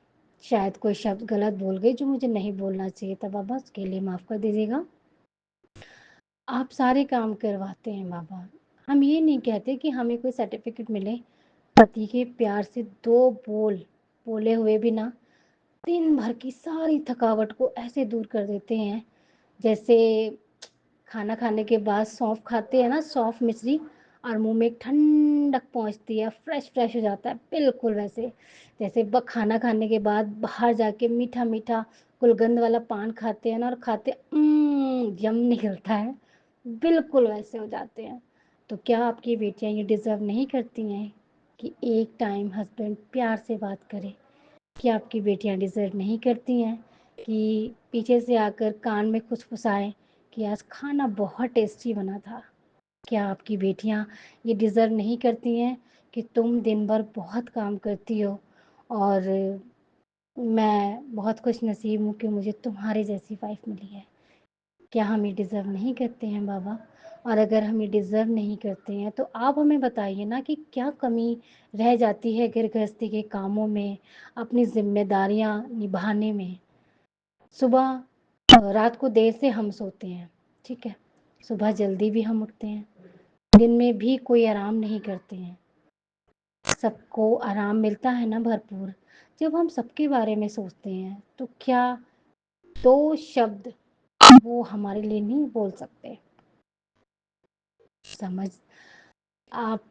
शायद कोई शब्द गलत बोल गई जो मुझे नहीं बोलना चाहिए था बाबा, उसके लिए माफ़ कर दीजिएगा। आप सारे काम करवाते हैं बाबा। हम ये नहीं कहते कि हमें कोई सर्टिफिकेट मिले, पति के प्यार से 2 बोल बोले हुए भी ना दिन भर की सारी थकावट को ऐसे दूर कर देते हैं, जैसे खाना खाने के बाद सौंफ खाते हैं ना, सौंफ मिश्री, और मुंह में एक ठंडक पहुंचती है, फ्रेश फ्रेश हो जाता है, बिल्कुल वैसे। जैसे खाना खाने के बाद बाहर जाके मीठा मीठा गुलगंध वाला पान खाते हैं ना, और खाते यम निकलता है, बिल्कुल वैसे हो जाते हैं। तो क्या आपकी बेटियां ये डिज़र्व नहीं करती हैं कि एक टाइम हस्बैंड प्यार से बात करे? क्या आपकी बेटियां डिज़र्व नहीं करती हैं कि पीछे से आकर कान में फुसफुसाएं कि आज खाना बहुत टेस्टी बना था? क्या आपकी बेटियां ये डिज़र्व नहीं करती हैं कि तुम दिन भर बहुत काम करती हो और मैं बहुत खुशनसीब हूँ कि मुझे तुम्हारे जैसी वाइफ मिली है? क्या हम ये डिज़र्व नहीं करते हैं बाबा? और अगर हम ये डिज़र्व नहीं करते हैं तो आप हमें बताइए ना कि क्या कमी रह जाती है घर गृहस्थी के कामों में, अपनी ज़िम्मेदारियाँ निभाने में। सुबह रात को देर से हम सोते हैं, ठीक है? सुबह जल्दी भी हम उठते हैं, दिन में भी कोई आराम नहीं करते हैं। सबको आराम मिलता है ना भरपूर। जब हम सबके बारे में सोचते हैं तो क्या 2 शब्द वो हमारे लिए नहीं बोल सकते? समझ आप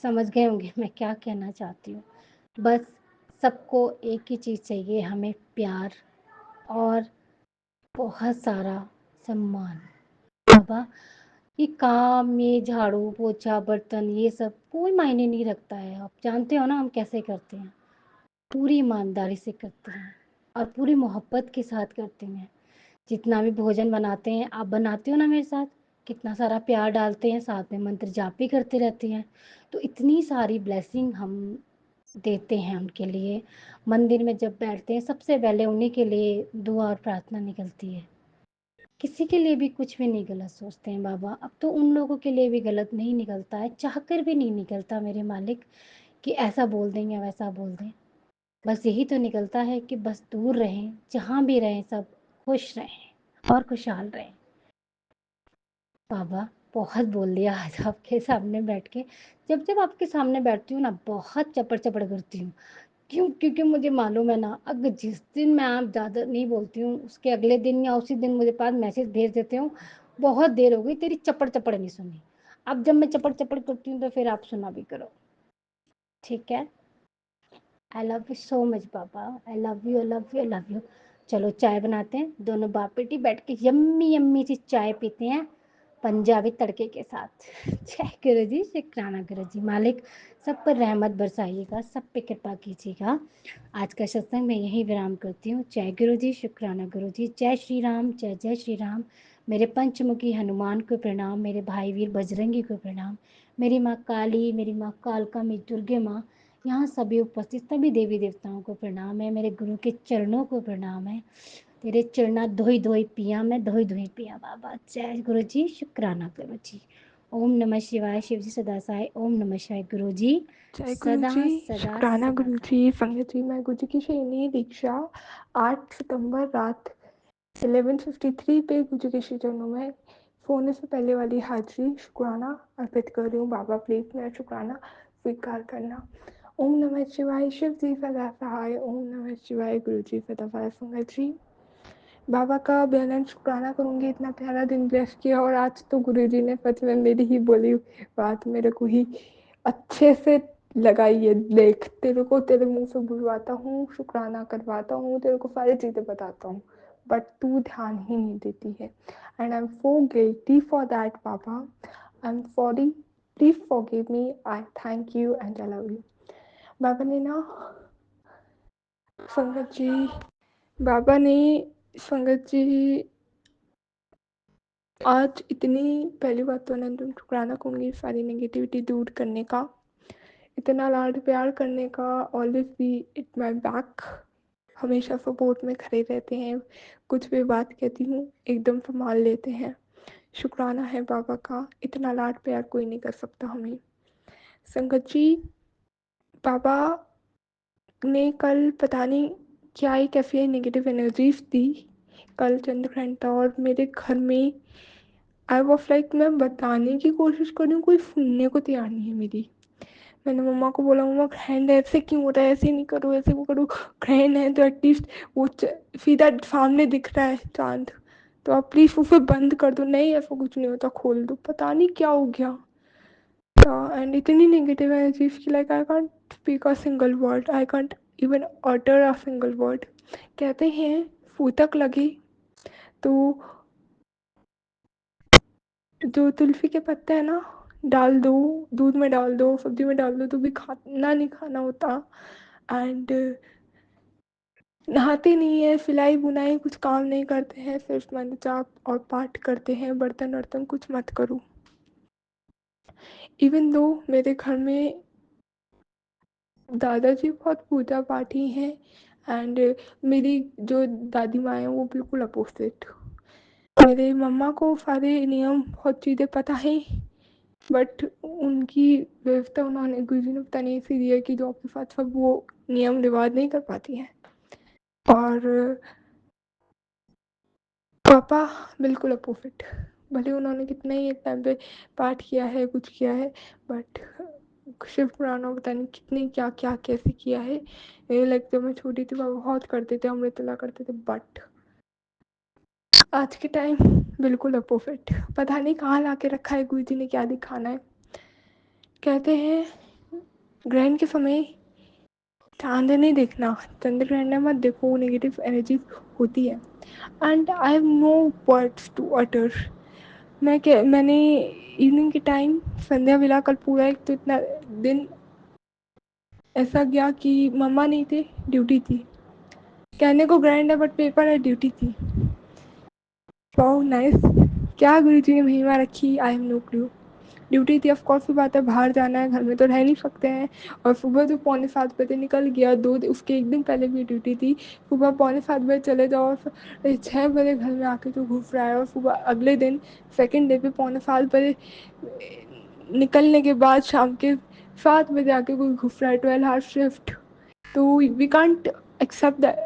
समझ गए होंगे मैं क्या कहना चाहती हूँ। बस सबको एक ही चीज़ चाहिए, हमें प्यार और बहुत सारा सम्मान। बाबा, ये काम, ये झाड़ू पोछा बर्तन, ये सब कोई मायने नहीं रखता है। आप जानते हो ना हम कैसे करते हैं, पूरी ईमानदारी से करते हैं और पूरी मोहब्बत के साथ करते हैं। जितना भी भोजन बनाते हैं, आप बनाते हो ना मेरे साथ, कितना सारा प्यार डालते हैं, साथ में मंत्र जाप भी करते रहते हैं। तो इतनी सारी ब्लेसिंग हम देते हैं उनके लिए। मंदिर में जब बैठते हैं सबसे पहले उन्हीं के लिए दुआ और प्रार्थना निकलती है। किसी के लिए भी कुछ भी नहीं गलत सोचते हैं बाबा। अब तो उन लोगों के लिए भी गलत नहीं निकलता है, चाहकर भी नहीं निकलता मेरे मालिक कि ऐसा बोल दें या वैसा बोल दें। बस यही तो निकलता है कि बस दूर रहें, जहाँ भी रहें सब खुश रहें और खुशहाल रहें। बाबा बहुत बोल दिया आज आपके सामने बैठ के। जब आपके सामने बैठती हूँ ना बहुत चपड़-चपड़ करती हूँ। क्यों? क्योंकि मुझे मालूम है ना, अगर जिस दिन मैं आप ज़्यादा नहीं बोलती हूँ, उसके अगले दिन या उसी दिन मुझे पास मैसेज भेज देते हो, बहुत देर हो गई तेरी चपड़-चपड़ नहीं सुनी। अब जब मैं चपड़-चपड़ करती हूँ तो फिर आप सुना भी करो, ठीक है? I love you so much पापा। I love you, I love you, I love you. चलो चाय बनाते हैं, दोनों बाप बेटी बैठ के यम्मी यम्मी सी चाय पीते हैं पंजाबी तड़के के साथ। जय गुरु जी, शुक्राना गुरु जी। मालिक सब पर रहमत बरसाइएगा, सब पे कृपा कीजिएगा। आज का सत्संग मैं यहीं विराम करती हूँ। जय गुरु जी, शुक्राना गुरु जी। जय श्री राम, जय जय श्री राम। मेरे पंचमुखी हनुमान को प्रणाम, मेरे भाई वीर बजरंगी को प्रणाम, मेरी माँ काली, मेरी माँ कालका, मेरी दुर्गे माँ, यहाँ सभी उपस्थित सभी देवी देवताओं को प्रणाम है, मेरे गुरु के चरणों को प्रणाम है। तेरे चरना धोई धोई पिया, मैं धोई धोई पिया बाबा। जय गुरु जी, शुक्राना गुरु जी। ओम नमः शिवाय। शिव जी सदा सहाय। ओम नमः शिवाय। गुरु जी जय गुरु सदा जी, सदा शुक्राना सदा गुरु सहाय। जी। संगत जी, मैं गुरु जी की शयनी दीक्षा 8 सितंबर रात 11:53 पे गुरु जी के श्री चरणों में सोने से पहले वाली हाजिरी शुक्राना अर्पित कर रही हूँ। बाबा प्लीज मेरा शुक्राना स्वीकार करना। ओम नमः शिवाय। शिव जी सदा सहाय। ओम नमः शिवाय। गुरु जी सदा सहाय। संगत जी, बाबा का बेहद शुक्राना करूँगी, इतना प्यारा दिन ब्लेस किया। और आज तो गुरु जी ने सच में मेरी ही बोली बात मेरे को ही अच्छे से लगाई है। देख, तेरे को तेरे मुंह से बुलवाता हूँ, शुक्राना करवाता हूँ, तेरे को सारी चीज़ें बताता हूँ, बट तू ध्यान ही नहीं देती है। And I am so guilty for that बाबा। I am sorry, please forgive me. I thank you and I love you. बाबा ने ना, संगत जी, बाबा ने, संगत जी, आज इतनी, पहली बात तो मैं तुम शुक्राना कहूँगी सारी नेगेटिविटी दूर करने का, इतना लाड प्यार करने का। Always be it my back, हमेशा सपोर्ट में खड़े रहते हैं। कुछ भी बात कहती हूँ एकदम संभाल लेते हैं। शुक्राना है बाबा का, इतना लाड प्यार कोई नहीं कर सकता हमें। संगत जी, बाबा ने कल पता नहीं क्या ही कैसी नेगेटिव एनर्जीज दी। कल चंद्रग्रहण था और मेरे घर में आई वॉज लाइक, मैं बताने की कोशिश कर रही हूँ, कोई सुनने को तैयार नहीं है मेरी। मैंने मम्मा को बोला, मम्मा ग्रहण ऐसे क्यों हो रहा है, ऐसे नहीं करो, ऐसे वो करो, ग्रहण है तो एटलीस्ट वो सीधा सामने दिख रहा है चांद, तो आप प्लीज़ उसे बंद कर दो। नहीं, ऐसा कुछ नहीं होता, खोल दो। पता नहीं क्या हो गया था। एंड इतनी नेगेटिव एनर्जी की, like I can't speak a single word, I can't even utter a single word. कहते हैं सूतक लगे तो जो तुलसी के पत्ते हैं ना, डाल दो, दूध में डाल दो, सब्जी में डाल दो, तो भी खाना नहीं खाना होता। एंड नहाते नहीं है, सिलाई बुनाई कुछ काम नहीं करते हैं, सिर्फ मंत्र जाप और पाठ करते हैं। बर्तन वर्तन कुछ मत करो। इवन दो मेरे घर में दादाजी बहुत पूजा पाठी हैं, एंड मेरी जो दादी माँ हैं वो बिल्कुल अपोजिट। मेरे मम्मा को सारे नियम बहुत चीज़ें पता है, बट उनकी व्यवस्था उन्होंने, गुरुजी ने पता नहीं ऐसी दी है कि जो आपके साथ सब वो नियम रिवाज नहीं कर पाती हैं। और पापा बिल्कुल अपोजिट। भले उन्होंने कितना ही एक टाइम पे पाठ किया है, कुछ किया है, बट शिव पुराणों पता नहीं कितने क्या क्या कैसे किया है। मेरे लाइक जब मैं छोटी थी पापा बहुत करते थे, अमृतला करते थे, बट आज के टाइम बिल्कुल अपोजिट। पता नहीं कहाँ ला के रखा है गुरुजी ने, क्या दिखाना है। कहते हैं ग्रहण के समय चांद नहीं देखना, चंद्र ग्रहण में मत देखो, नेगेटिव एनर्जी होती है। And I have no words to utter. मैंने इवनिंग के टाइम संध्या मिला कल पूरा एक, तो इतना दिन ऐसा गया कि मम्मा नहीं थे, ड्यूटी थी। कहने को ग्रैंड है बट पेपर है, ड्यूटी थी। वाओ नाइस, क्या गुरु जी ने महिमा रखी, I have no clue. Duty थी, ऑफ कोर्स बात है, बाहर जाना है, घर में तो रह नहीं सकते हैं। और सुबह जो 5:45 निकल गया, उसके एक दिन पहले भी ड्यूटी थी, सुबह 5:45 चले जाओ और 6 घर में आके जो घुस रहा है, और सुबह अगले दिन सेकेंड डे पे 5:45 निकलने के बाद शाम के 7 आके कोई घुस रहा है 12 आवर शिफ्ट। तो we can't accept that,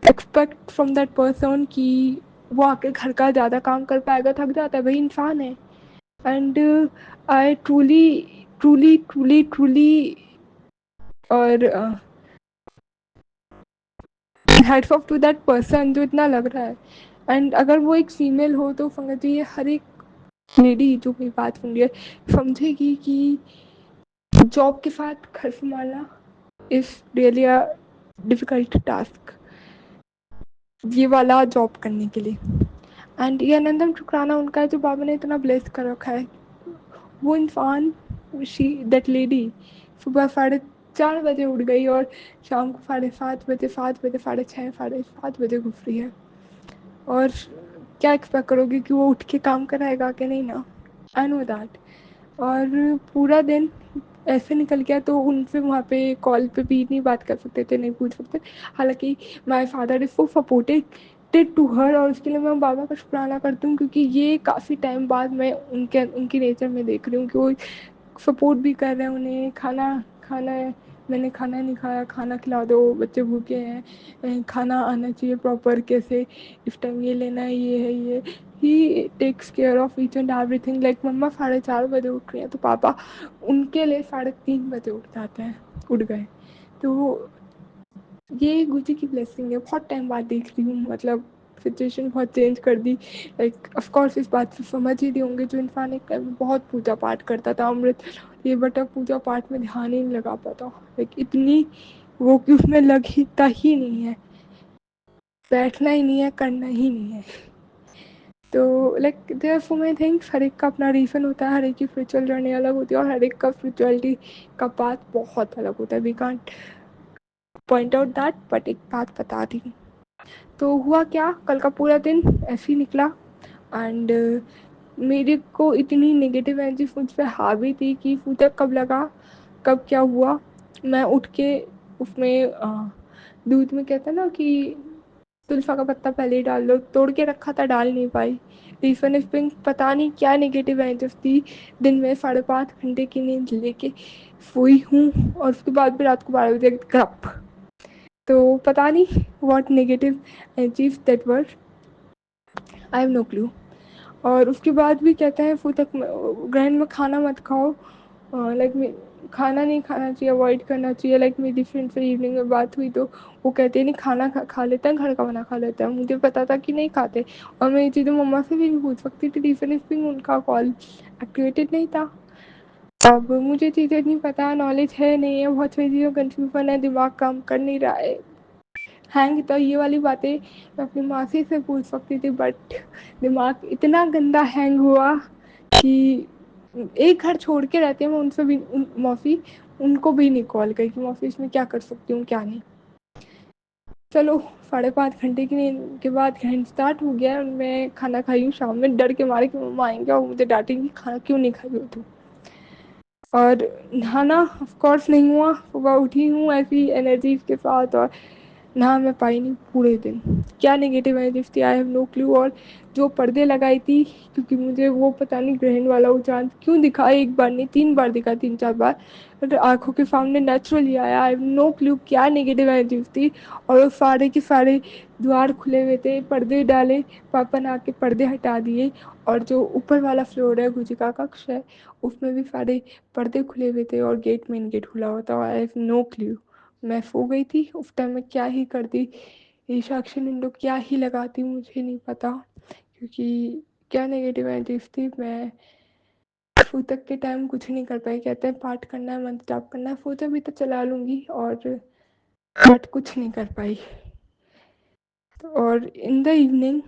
expect from that person कि वो आके घर का ज़्यादा काम कर पाएगा, थक जाता है, भाई इंसान है। And I truly truly truly truly और heads off to that person जो इतना लग रहा है। एंड अगर वो एक फीमेल हो तो समझिए ये हर एक लेडी जो मेरी बात सुन रही है समझेगी कि जॉब के साथ घर संभालना is really a difficult task, ये वाला जॉब करने के लिए। एंड ये नंदन ठुकराना उनका है जो बाबा ने इतना ब्लेस कर रखा है। वो इंसान, शी दैट लेडी सुबह 4:30 उठ गई और शाम को 7:30 7 6:30 7:30 घुस रही है। और क्या एक्सपेक्ट करोगे कि वो उठ के काम कराएगा कि नहीं ना, आई नो दैट। और पूरा दिन ऐसे निकल गया तो उनसे वहाँ पे कॉल पे भी नहीं बात कर सकते थे, नहीं पूछ सकते। हालांकि my father is so supported to her, और उसके लिए मैं बाबा का शुक्राना करती हूँ क्योंकि ये काफ़ी टाइम बाद मैं उनकी नेचर में देख रही हूँ कि वो सपोर्ट भी कर रहे हैं उन्हें। खाना खाना है, मैंने खाना नहीं खाया, खाना खिला दो, बच्चे भूखे हैं, खाना आना चाहिए प्रॉपर, कैसे इस टाइम ये लेना है, ये है ये। He takes care of each and everything. Like मम्मा 4:30 उठ रही हैं तो पापा उनके लिए 3:30 उठ जाते हैं, उठ गए। तो ये गुरुजी की ब्लेसिंग है, बहुत टाइम बाद देख रही हूँ, मतलब सिचुएशन बहुत चेंज कर दी। लाइक ऑफ कोर्स इस बात से समझ ही रही होंगे, जो इंसान एक टाइम बहुत पूजा पाठ करता था, अमृत ये बटा पूजा पाठ में ध्यान ही नहीं लगा पाता, लाइक इतनी वो कि उसमें लगता ही नहीं है, बैठना ही नहीं है, करना ही नहीं है। तो like there so many things, हर एक का अपना रीज़न होता है, हर एक की स्पिरिचुअल जर्नी अलग होती है और हर एक का स्पिरिचुअलिटी का पाथ बहुत अलग होता है। We can't point out that, but एक बात बता दी। तो हुआ क्या, कल का पूरा दिन ऐसे ही निकला। एंड मेरे को इतनी नेगेटिव एनर्जी मुझ पर हावी थी कि मुझे कब लगा, कब क्या हुआ, मैं उठ के उसमें दूध में कहते हैं ना कि तुलसा का पत्ता पहले ही डाल दो, तोड़ के रखा था, डाल नहीं पाई। रीफन स्प्रिंग पता नहीं क्या नेगेटिव एनर्जी थी। दिन में 5.5 घंटे की नींद लेके सोई हूँ और उसके बाद भी रात को 12 बजे क्रप। तो पता नहीं what negative energies that were, I have no clue. और उसके बाद भी कहते हैं फूतक ग्रहण में खाना मत खाओ, लाइक खाना नहीं खाना चाहिए, अवॉइड करना चाहिए। लाइक मेरी फ्रेंड से इवनिंग में बात हुई तो वो कहते हैं नहीं खाना खा लेते हैं, घर का बना खा लेते हैं। मुझे पता था कि नहीं खाते, और मैं ये चीज़ें मम्मा से भी नहीं पूछ सकती थी, टिफिन स्पिंग उनका कॉल एक्टिवेटेड नहीं था। अब मुझे चीज़ें नहीं पता, नॉलेज है नहीं है, बहुत सारी चीज़ों कन्फ्यूजन है, दिमाग काम कर नहीं रहा है, हैंग। तो ये वाली बातें मैं अपनी मासी से पूछ सकती थी, बट दिमाग इतना गंदा हैंग हुआ कि एक घर छोड़ के रहती है, मैं उनसे भी मौसी उनको भी नहीं कॉल करी कि मौसी इसमें क्या कर सकती हूँ क्या नहीं। चलो 5.5 घंटे की नींद के बाद ग्रहण स्टार्ट हो गया, मैं खाना खाई हूँ शाम में, डर के मारे कि मम्मा आएंगे और मुझे डांटेंगी खाना क्यों नहीं खाई हो तुम। और नहाना ऑफ कोर्स नहीं हुआ, सुबह उठी हूँ ऐसी एनर्जी के साथ और नहा मैं पाई नहीं पूरे दिन। क्या नेगेटिव एनर्जी थी, आई हैव नो क्लू। और जो पर्दे लगाई थी, क्योंकि मुझे वो पता नहीं ग्रहण वाला वो चांद क्यों दिखा, एक बार नहीं 3 बार दिखा, 3-4 बार, बट आंखों के सामने नेचुरली आया। आई हैव नो क्लू क्या नेगेटिव एनर्जी थी। और वो सारे के सारे द्वार खुले हुए थे, पर्दे डाले, पापा ने आके पर्दे हटा दिए। और जो ऊपर वाला फ्लोर है, गुजी का कक्ष है, उसमें भी सारे पर्दे खुले हुए थे और मेन गेट खुला हुआ था। आई हैव नो क्लू, मैं सो गई थी उस टाइम में, क्या ही करती, ये साक्षी विंडो क्या ही लगाती मुझे नहीं पता, क्योंकि क्या नेगेटिव एनर्जीज थी। मैं फू तक के टाइम कुछ नहीं कर पाई, कहते हैं पाठ करना है, मंत्र जाप करना है, फूजा भी तो चला लूँगी, और बट कुछ नहीं कर पाई। और इन द इवनिंग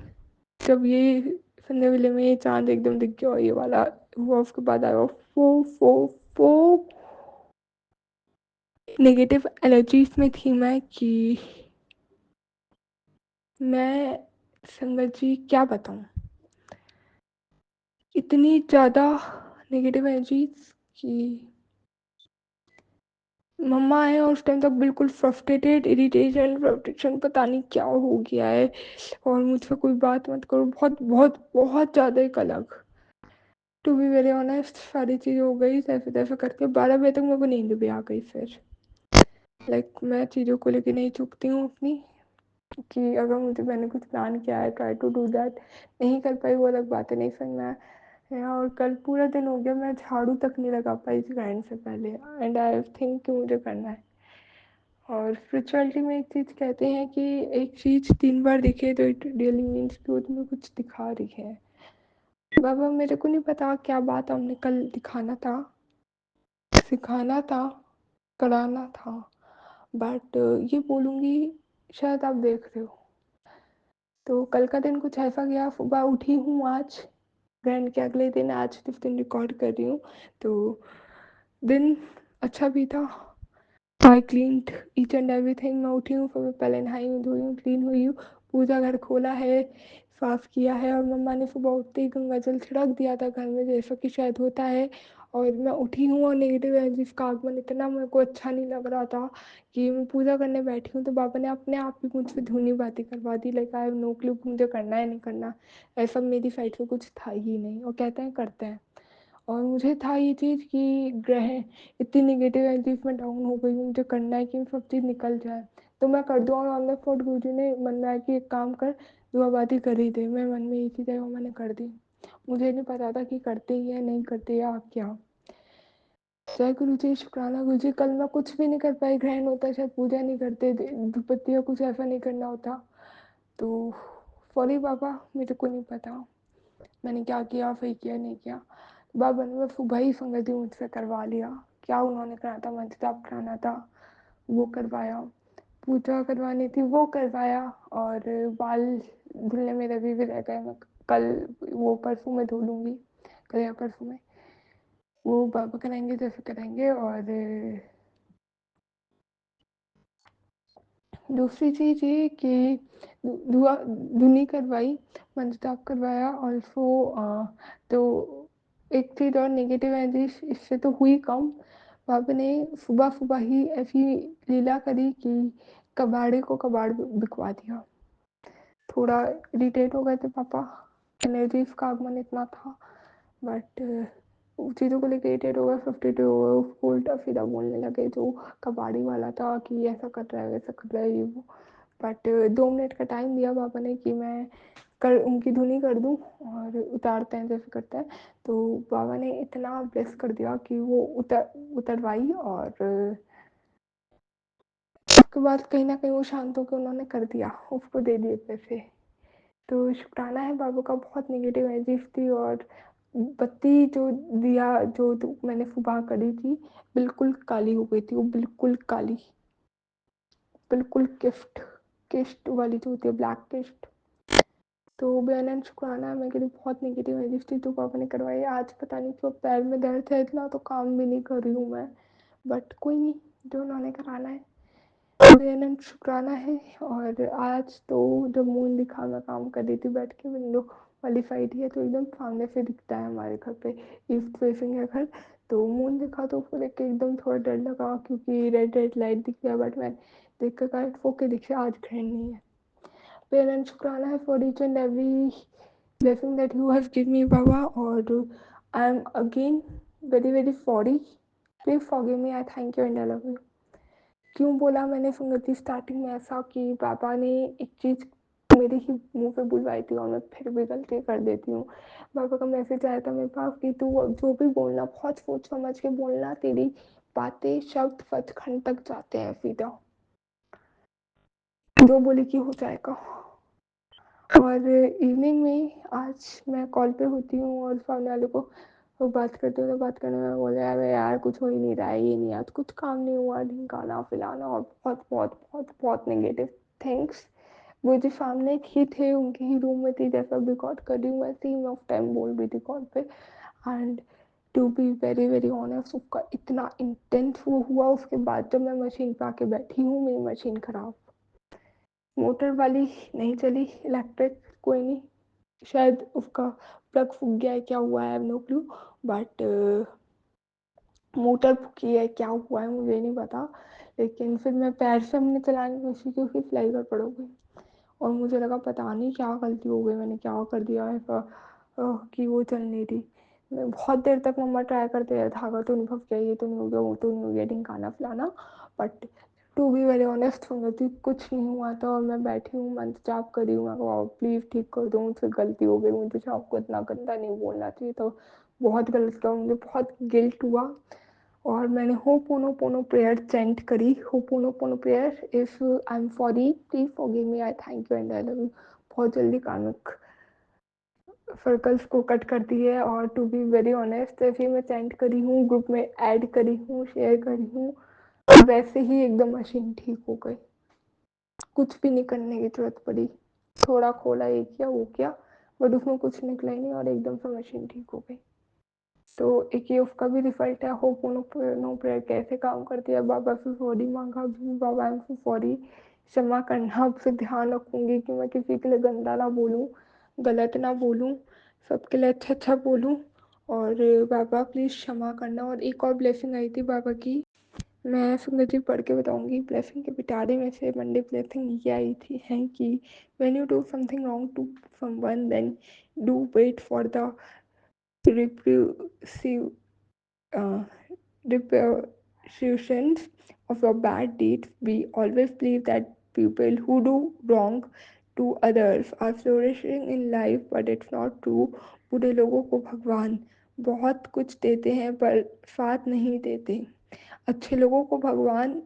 जब ये संध्या वेले में ये चांद एकदम दिख गया और ये वाला हुआ, उसके बाद आया फो नेगेटिव एनर्जीज में थी मैं कि मैं, संगत जी क्या बताऊँ, इतनी ज़्यादा नेगेटिव एनर्जीज कि मम्मा आए और उस टाइम तक बिल्कुल फ्रस्ट्रेटेड, इरिटेशन, फ्रस्ट्रेशन, पता नहीं क्या हो गया है और मुझसे कोई बात मत करो, बहुत बहुत बहुत ज़्यादा एक अलग। टू बी वेरी ऑनेस्ट सारी चीज़ हो गई तैसे तैसे करके 12 बजे तक मेरे को नींद भी आ गई। फिर मैं चीज़ों को लेके नहीं चुकती हूँ अपनी, कि अगर मैंने कुछ प्लान किया है, ट्राई टू डू दैट, नहीं कर पाई वो अलग बात है, नहीं सुनना है। और कल पूरा दिन हो गया मैं झाड़ू तक नहीं लगा पाई इस ग्राइंड से पहले, एंड आई थिंक कि मुझे करना है। और स्पिरिचुअलिटी में एक चीज़ कहते हैं कि एक चीज़ 3 बार दिखे तो इट रियली मीन्स कि वो तुम्हें कुछ दिखा रही है। बाबा मेरे को नहीं पता क्या बात हमने कल दिखाना था, सिखाना था, कराना था, बट ये बोलूँगी शायद आप देख रहे हो। तो कल का दिन कुछ ऐसा गया, सुबह उठी हूँ आज ग्रैंड के अगले दिन, आज 15 रिकॉर्ड कर रही हूँ, तो दिन अच्छा भी था। आई क्लीन्ड ईच एंड एवरीथिंग। मैं उठी हूँ, फिर पहले नहाई हूँ, धोई हूँ, क्लीन हुई हूँ, पूजा घर खोला है, साफ़ किया है, और मम्मा ने सुबह उठते ही गंगा जल छिड़क दिया था घर में, जैसा कि शायद होता है। और मैं उठी हूँ और नेगेटिव एनर्जीज का आगमन इतना मेरे को अच्छा नहीं लग रहा था कि मैं पूजा करने बैठी हूँ तो बाबा ने अपने आप ही मुझसे धुनी बातें करवा दी, like I have no clue मुझे करना है नहीं करना। ऐसा मेरी साइड से कुछ था ही नहीं, और कहते हैं करते हैं। और मुझे था ये चीज़ कि ग्रह इतनी नेगेटिव एनर्जीज में डाउन हो गई, मुझे करना है कि सब चीज़ निकल जाए तो मैं कर दूँ। और ऑन द स्पॉट गुरुजी ने मन में आया कि एक काम कर, दुआबाती कर ही दे। मैं मन में ये चीज़ है वो मैंने कर दी। मुझे नहीं पता था कि करते ही है नहीं करते या क्या। जय गुरु जी, शुक्राना गुरु जी। कल मैं कुछ भी नहीं कर पाई, ग्रहण होता शायद पूजा नहीं करते, धूपबत्ती या कुछ ऐसा नहीं करना होता, तो सॉरी बाबा, मेरे को नहीं पता मैंने क्या किया, सही किया नहीं किया। बाबा ने बस सुबह ही संगति मुझसे करवा लिया। क्या उन्होंने कराना था, मंत्र जाप कराना था वो करवाया, पूजा करवानी थी वो करवाया, और बाल धुलने मेरे अभी भी रह गए। मैं कल वो परसों में धो लूँगी, कल या परसों में वो बाबा कराएंगे जैसे कराएंगे। और दूसरी चीज़ ये कि धुआ धुनी करवाई, मंत्र जाप करवाया ऑल्सो। तो एक चीज़ और नेगेटिव एनर्जी इससे तो हुई कम। बाबा ने सुबह सुबह ही ऐसी लीला करी कि कबाड़े को कबाड़ बिकवा दिया। थोड़ा इरिटेट हो गए थे पापा, एनर्जीज का आगमन इतना था, बट चीज़ों को लेकर इरिटेट हो गए, फ्रस्ट्रेटेड हो गए, उसको उल्टा सीधा बोलने लगे जो कबाड़ी वाला था कि ऐसा कर रहा है वैसा कर रहा है ये वो। बट 2 मिनट का टाइम दिया पापा ने कि मैं उनकी धुनी कर दूँ और उतारते हैं जैसे करते हैं। तो बाबा ने इतना ब्लेस कर दिया कि वो उतरवाई, और उसके बाद कहीं ना कहीं वो शांत होकर उन्होंने कर दिया, उसको दे दिए पैसे। तो शुक्राना है बाबा का, बहुत नेगेटिव एनर्जीज थी। और बत्ती जो दिया जो मैंने सुबह करी थी बिल्कुल काली हो गई थी, वो बिल्कुल काली, बिल्कुल किस्ट वाली जो होती है, ब्लैक किस्ट। तो बेहद शुक्राना है, मैं कह रही बहुत नेगेटिव एनर्जीज थी तो पापा ने करवाई। आज पता नहीं क्यों पैर में दर्द है इतना, तो काम भी नहीं कर रही हूँ मैं, बट कोई नहीं, जो उन्होंने कराना है बेहद शुक्राना है। और आज तो जब मून दिखा, मैं काम कर रही थी बैठ के, विंडो वाली साइड ही है तो एकदम सामने से दिखता है, हमारे घर पे ईस्ट फेसिंग है घर, तो मून दिखा तो उसको देख के एकदम थोड़ा डर लगा क्योंकि रेड रेड लाइट दिख गया, बट मैं देख कर कहा ओके देखिए आज ग्रहण नहीं है। बेहद शुक्राना है for each and every blessing that you have given me Baba, और I am again very very sorry, please forgive me, I thank you and I love you। क्यों बोला मैंने संगति स्टार्टिंग में ऐसा कि बाबा ने एक चीज़ मेरे ही मुंह पे बुलवाई थी और मैं फिर भी गलती कर देती हूँ। बाबा का मैसेज आया था मेरे पास कि तू जो भी बोलना बहुत सोच समझ के बोलना, तेरी बातें शब्द सचखंड तक जाते हैं सीधा, जो बोले कि हो जाएगा। और इवनिंग में आज मैं कॉल पे होती हूँ और सामने वाले को वो बात करते हुए बात करने में बोले यार कुछ हो ही नहीं रहा है, ये नहीं, आज कुछ काम नहीं हुआ, ढिंकाना फिलाना और बहुत बहुत बहुत बहुत नेगेटिव थिंग्स। वो जो सामने ही थे उनके ही रूम में थी, जैसा रिकॉर्ड कर रही हूँ वैसे ही मैं उस टाइम बोल रही थी कॉल पे। And to be very very honest उसका इतना इंटेंस वो हुआ, उसके बाद जब मैं मशीन पे आके बैठी हूँ मेरी मशीन खराब, मोटर वाली नहीं चली, इलेक्ट्रिक कोई नहीं, शायद उसका प्लग फूक गया है, क्या हुआ है, I have no clue, but motor फूकी है, क्या हुआ है मुझे नहीं पता। लेकिन फिर मैं पैर से हमने चलाने की कोशिश की, फिर फ्लाई पर पड़ गई और मुझे लगा पता नहीं क्या गलती हो गई, मैंने क्या कर दिया ऐसा कि वो चल नहीं रही। मैं बहुत देर तक मम्मा ट्राई करते रहे, धागा तो नहीं फंस गया, ये तो नहीं हो गया, वो तो नहीं हो गया, ढिंकाना फलाना, but to be very honest सुंदर कुछ नहीं हुआ था। और मैं बैठी हूँ, मंत्र जाप करी हूँ, मैं प्लीज़ ठीक कर दो, मुझसे गलती हो गई, मुझे आपको इतना गंदा नहीं बोलना चाहिए, तो बहुत गलत किया, मुझे बहुत गिल्ट हुआ। और मैंने होपोनोपोनो प्रेयर चेंट करी, ho'oponopono prayer, if I am sorry please forgive me, I thank you and I love you. बहुत जल्दी कार्मिक सर्कल्स को कट करती है। और टू बी वेरी ऑनेस्ट, जैसे मैं चेंट करी हूँ, ग्रुप में ऐड करी हूँ, शेयर करी हूँ, वैसे ही एकदम मशीन ठीक हो गई, कुछ भी नहीं करने की जरूरत पड़ी। थोड़ा खोला, ये किया वो किया, बट उसमें कुछ निकला ही नहीं और एकदम से मशीन ठीक हो गई। तो एक ये उसका भी रिजल्ट है। होप नो प्रेयर कैसे काम करती है। बाबा से सॉरी मांगा भी, बाबा आई एम सॉरी, क्षमा करना, आपसे ध्यान रखूंगी कि मैं किसी के लिए गंदा ना बोलूँ, गलत ना बोलूँ, सबके लिए अच्छा अच्छा बोलूँ। और बाबा प्लीज़ क्षमा करना। और एक और ब्लेसिंग आई थी बाबा की, मैं सुंदर जी पढ़ के बताऊंगी। ब्लेसिंग के पिटारे में से मंडे ब्लेसिंग ये आई थी है कि when you do something wrong to someone then do wait for the repercussions uh, repercussions of your bad deeds. We always believe that people who do wrong to others are flourishing in life, but it's not true. बुरे लोगों को भगवान बहुत कुछ देते हैं पर साथ नहीं देते। अच्छे लोगों को भगवान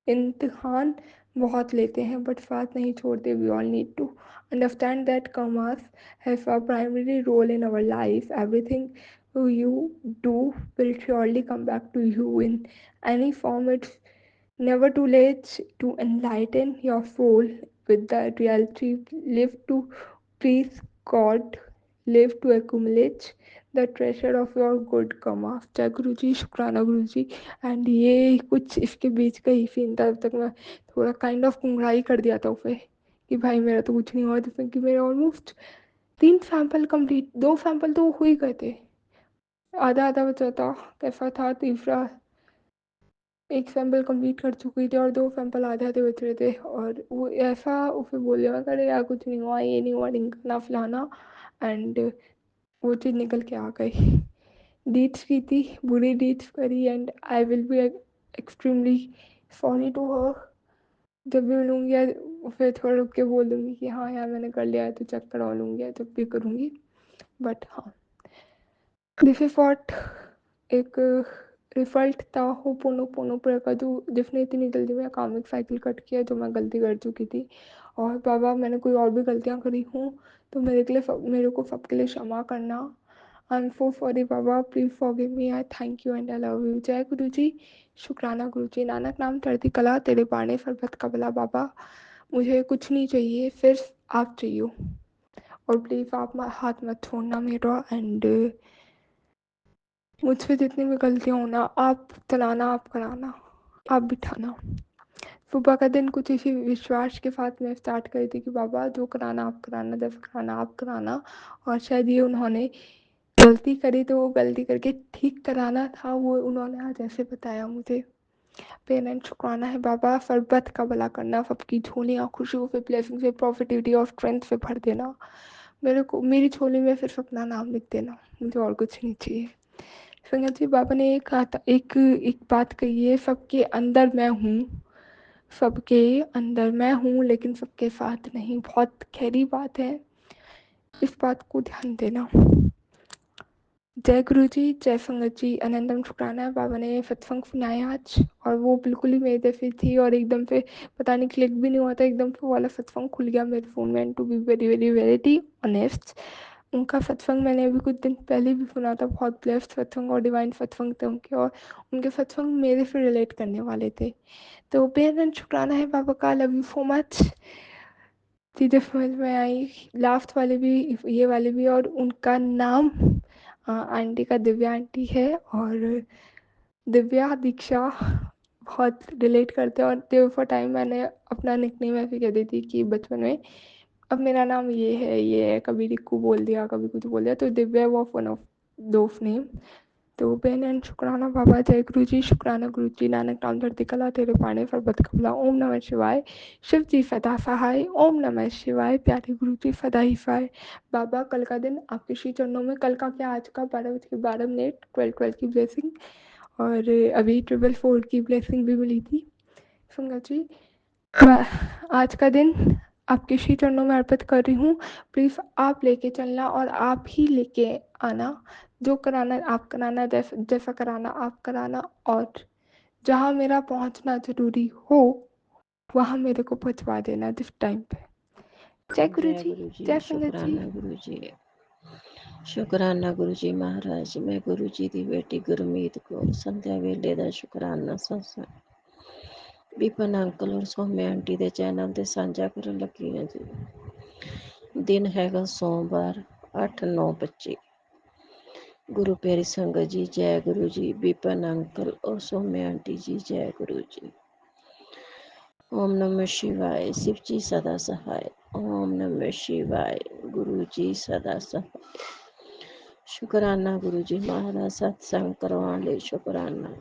इम्तिहान बहुत लेते हैं बट साथ नहीं छोड़ते। We all need to understand that karmas has a primary role in our life. Everything you do will surely come back to you in any form. It's never too late to enlighten your soul with the reality. Live to please God, live to accumulate the treasure of your good कमा। जय गुरु जी, शुक्राना गुरु जी। And ये कुछ इसके बीच का ही scene था। तब तक मैं थोड़ा काइंड ऑफ कुंगड़ाई कर दिया था उसे कि भाई मेरा तो कुछ नहीं हुआ, जिसमें कि मेरे ऑलमोस्ट 3 सैंपल कंप्लीट, 2 सैंपल तो हो ही गए थे, आधा आधा बचा था। कैसा था, तीसरा एक सैंपल कंप्लीट कर चुकी थी और 2 सैंपल आधे आधे बच रहे थे। और वो ऐसा उसे बोले मैं करे यार कुछ नहीं हुआ, ये नहीं हुआ, ढिंकना फलाना, एंड वो चीज़ निकल के आ गई। डीड्स की थी, बुरी डीड्स करी, and I will be extremely sorry to her. जब भी मिलूँगी या फिर थोड़ा रुक के बोल दूँगी कि हाँ यार मैंने कर लिया है, तो चेक करवा लूँगी, जब भी करूँगी। बट हाँ, दिस इज वॉट एक रिजल्ट था होपोनोपोनो प्रेयर का, जो जिसने इतनी जल्दी में कामिक साइकिल कट किया जो मैं गलती कर चुकी थी। और बाबा मैंने कोई और भी गलतियाँ करी हूँ तो मेरे को सबके लिए क्षमा करना। आई am so sorry Baba, please forgive me, I thank you and I love you. जय गुरु जी, शुक्राना गुरु जी। नानक नाम चढ़ती कला, तेरे बाणे सरबत का भला। बाबा मुझे कुछ नहीं चाहिए, सिर्फ आप चाहिए, और प्लीज़ आप हाथ मत छोड़ना मेरा। एंड मुझसे जितनी भी गलतियाँ हो ना, आप चलाना, आप कराना, आप बिठाना। सुबह का दिन कुछ इसी विश्वास के साथ मैं स्टार्ट करी थी कि बाबा जो कराना आप कराना, जब कराना आप कराना। और शायद ये उन्होंने गलती करी तो वो गलती करके ठीक कराना था, वो उन्होंने आज ऐसे बताया मुझे। पेरेंट्स शुक्राना है बाबा, सरबत का भला करना, सबकी झोलियाँ खुशियों से, ब्लेसिंग से, प्रॉफिटिविटी और स्ट्रेंथ से भर देना। मेरे को मेरी झोली में सिर्फ अपना नाम लिख देना, मुझे और कुछ नहीं चाहिए। संगत जी, बाबा ने एक कहा था, एक बात कही है, सबके अंदर मैं हूँ, सबके अंदर मैं हूँ लेकिन सबके साथ नहीं। बहुत गहरी बात है, इस बात को ध्यान देना। जय गुरु जी, जय संगत जी, अनंतम शुक्राना है। बाबा ने सत्संग सुनाया आज और वो बिल्कुल ही मेरे जैसी थी और एकदम से पता नहीं क्लिक भी नहीं हुआ था, एकदम से वाला सत्संग खुल गया मेरे फ़ोन में। And to be very very very honest, उनका सत्संग मैंने अभी कुछ दिन पहले भी सुना था, बहुत ब्लेस्ड सत्संग और डिवाइन सत्संग थे उनके, और उनके सत्संग मेरे से रिलेट करने वाले थे। तो बेहद शुक्राना है बाबा का, लव यू सो मच। चीज़ें समझ में आई, लास्ट वाले भी, ये वाले भी। और उनका नाम आंटी का दिव्या आंटी है, और दिव्या दीक्षा बहुत रिलेट करते हैं। और देव फॉर टाइम मैंने अपना निकनेम ऐसे कह दी थी कि बचपन में अब मेरा नाम ये है, कभी रिक्कू बोल दिया, कभी कुछ बोल दिया, तो Divya was one of those name. तो बेन एंड शुक्राना बाबा, जय गुरु जी, शुक्राना गुरु जी, नानक नाम धरती कला तेरे पाने सर्बत कमला, ओम नमः शिवाय, शिव जी सदा सहाय, ओम नमः शिवाय, प्यारे गुरु जी सदा ही सहाय। बाबा कल का दिन आपके श्री चरणों में, कल का क्या, आज का 12:12 12 की ब्लेसिंग, और अभी 444 की ब्लेसिंग भी मिली थी संगत जी। आज का दिन आपके श्री चरणों में अर्पित कर रही हूँ। प्लीज़ आप लेके चलना और आप ही लेके आना, जो कराना आप कराना, जैसा कराना आप कराना, और जहाँ मेरा पहुँचना ज़रूरी हो वहाँ मेरे को पहुँचवा देना दिस टाइम पे। जय गुरु जी, जय संगत जी। शुक्राना गुरु जी, शुक्राना गुरु जी महाराज। मैं गुरु जी की बेटी गुरमीत को संध्या वेले का शुक्राना सत्संग विपन अंकल और सौम्या आंटी के चैनल से साझा करन लगी हाँ जी। दिन हैगा सोमवार 8/9/25। गुरु प्यारी संगत जी जय गुरु जी, विपन अंकल और सौम्या आंटी जी जय गुरु जी। ओम नमः शिवाय, शिव जी सदा सहाय, ओम नमः शिवाय, गुरु जी सदा सहाय। शुक्राना गुरु जी महाराज, सत्संग करवाने ਲਈ शुक्राना।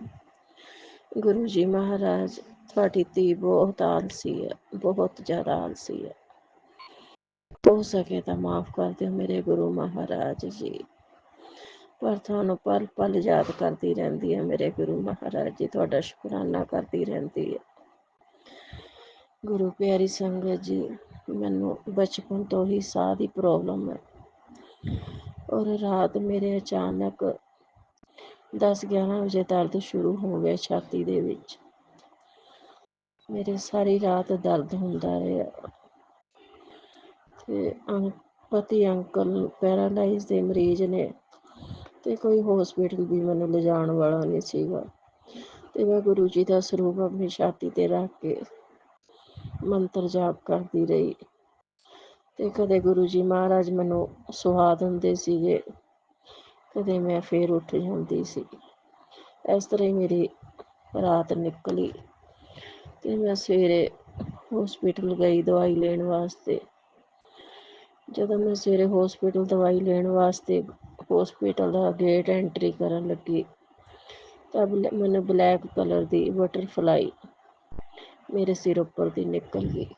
गुरु जी महाराज, ਤੁਹਾਡੀ ਧੀ ਬਹੁਤ ਆਲਸੀ ਹੈ, ਬਹੁਤ ਜ਼ਿਆਦਾ ਆਲਸੀ ਹੈ। ਹੋ ਸਕੇ ਤਾਂ ਮਾਫ ਕਰ ਦਿਓ ਮੇਰੇ ਗੁਰੂ ਮਹਾਰਾਜ ਜੀ, ਪਰ ਤੁਹਾਨੂੰ ਪਲ ਪਲ ਯਾਦ ਕਰਦੀ ਰਹਿੰਦੀ ਹੈ ਮੇਰੇ ਗੁਰੂ ਮਹਾਰਾਜ ਜੀ, ਤੁਹਾਡਾ ਸ਼ੁਕਰਾਨਾ ਕਰਦੀ ਰਹਿੰਦੀ ਹੈ। ਗੁਰੂ ਪਿਆਰੀ ਸੰਗਤ ਜੀ, ਮੈਨੂੰ ਬਚਪਨ ਤੋਂ ਹੀ ਸਾਹ ਦੀ ਪ੍ਰੋਬਲਮ ਹੈ, ਔਰ ਰਾਤ ਮੇਰੇ ਅਚਾਨਕ 10-11 ਵਜੇ ਦਰਦ ਸ਼ੁਰੂ ਹੋ ਗਿਆ ਛਾਤੀ ਦੇ ਵਿੱਚ। ਮੇਰੇ ਸਾਰੀ ਰਾਤ ਦਰਦ ਹੁੰਦਾ ਰਿਹਾ, ਤੇ ਪਤੀ ਅੰਕਲ ਪੈਰਾਲਾਈਜ਼ ਦੇ ਮਰੀਜ਼ ਨੇ, ਤੇ ਕੋਈ ਹੌਸਪੀਟਲ ਵੀ ਮੈਨੂੰ ਲਿਜਾਣ ਵਾਲਾ ਨਹੀਂ ਸੀਗਾ। ਤੇ ਮੈਂ ਗੁਰੂ ਜੀ ਦਾ ਸਰੂਪ ਆਪਣੀ ਛਾਤੀ ਤੇ ਰੱਖ ਕੇ ਮੰਤਰ ਜਾਪ ਕਰਦੀ ਰਹੀ, ਤੇ ਕਦੇ ਗੁਰੂ ਜੀ ਮਹਾਰਾਜ ਮੈਨੂੰ ਸੁਹਾ ਦਿੰਦੇ ਸੀਗੇ, ਕਦੇ ਮੈਂ ਫੇਰ ਉੱਠ ਜਾਂਦੀ ਸੀ। ਇਸ ਤਰ੍ਹਾਂ ਹੀ ਮੇਰੀ ਰਾਤ ਨਿਕਲੀ, ਤੇ ਮੈਂ ਸਵੇਰੇ ਹੌਸਪੀਟਲ ਗਈ ਦਵਾਈ ਲੈਣ ਵਾਸਤੇ। ਜਦੋਂ ਮੈਂ ਸਵੇਰੇ ਹੌਸਪੀਟਲ ਦਵਾਈ ਲੈਣ ਵਾਸਤੇ ਹੌਸਪੀਟਲ ਦਾ ਗੇਟ ਐਂਟਰੀ ਕਰਨ ਲੱਗੀ, ਤਾਂ ਮੈਨੂੰ ਬਲੈਕ ਕਲਰ ਦੀ ਬਟਰਫਲਾਈ ਮੇਰੇ ਸਿਰ ਉੱਪਰ ਦੀ ਨਿਕਲ ਗਈ,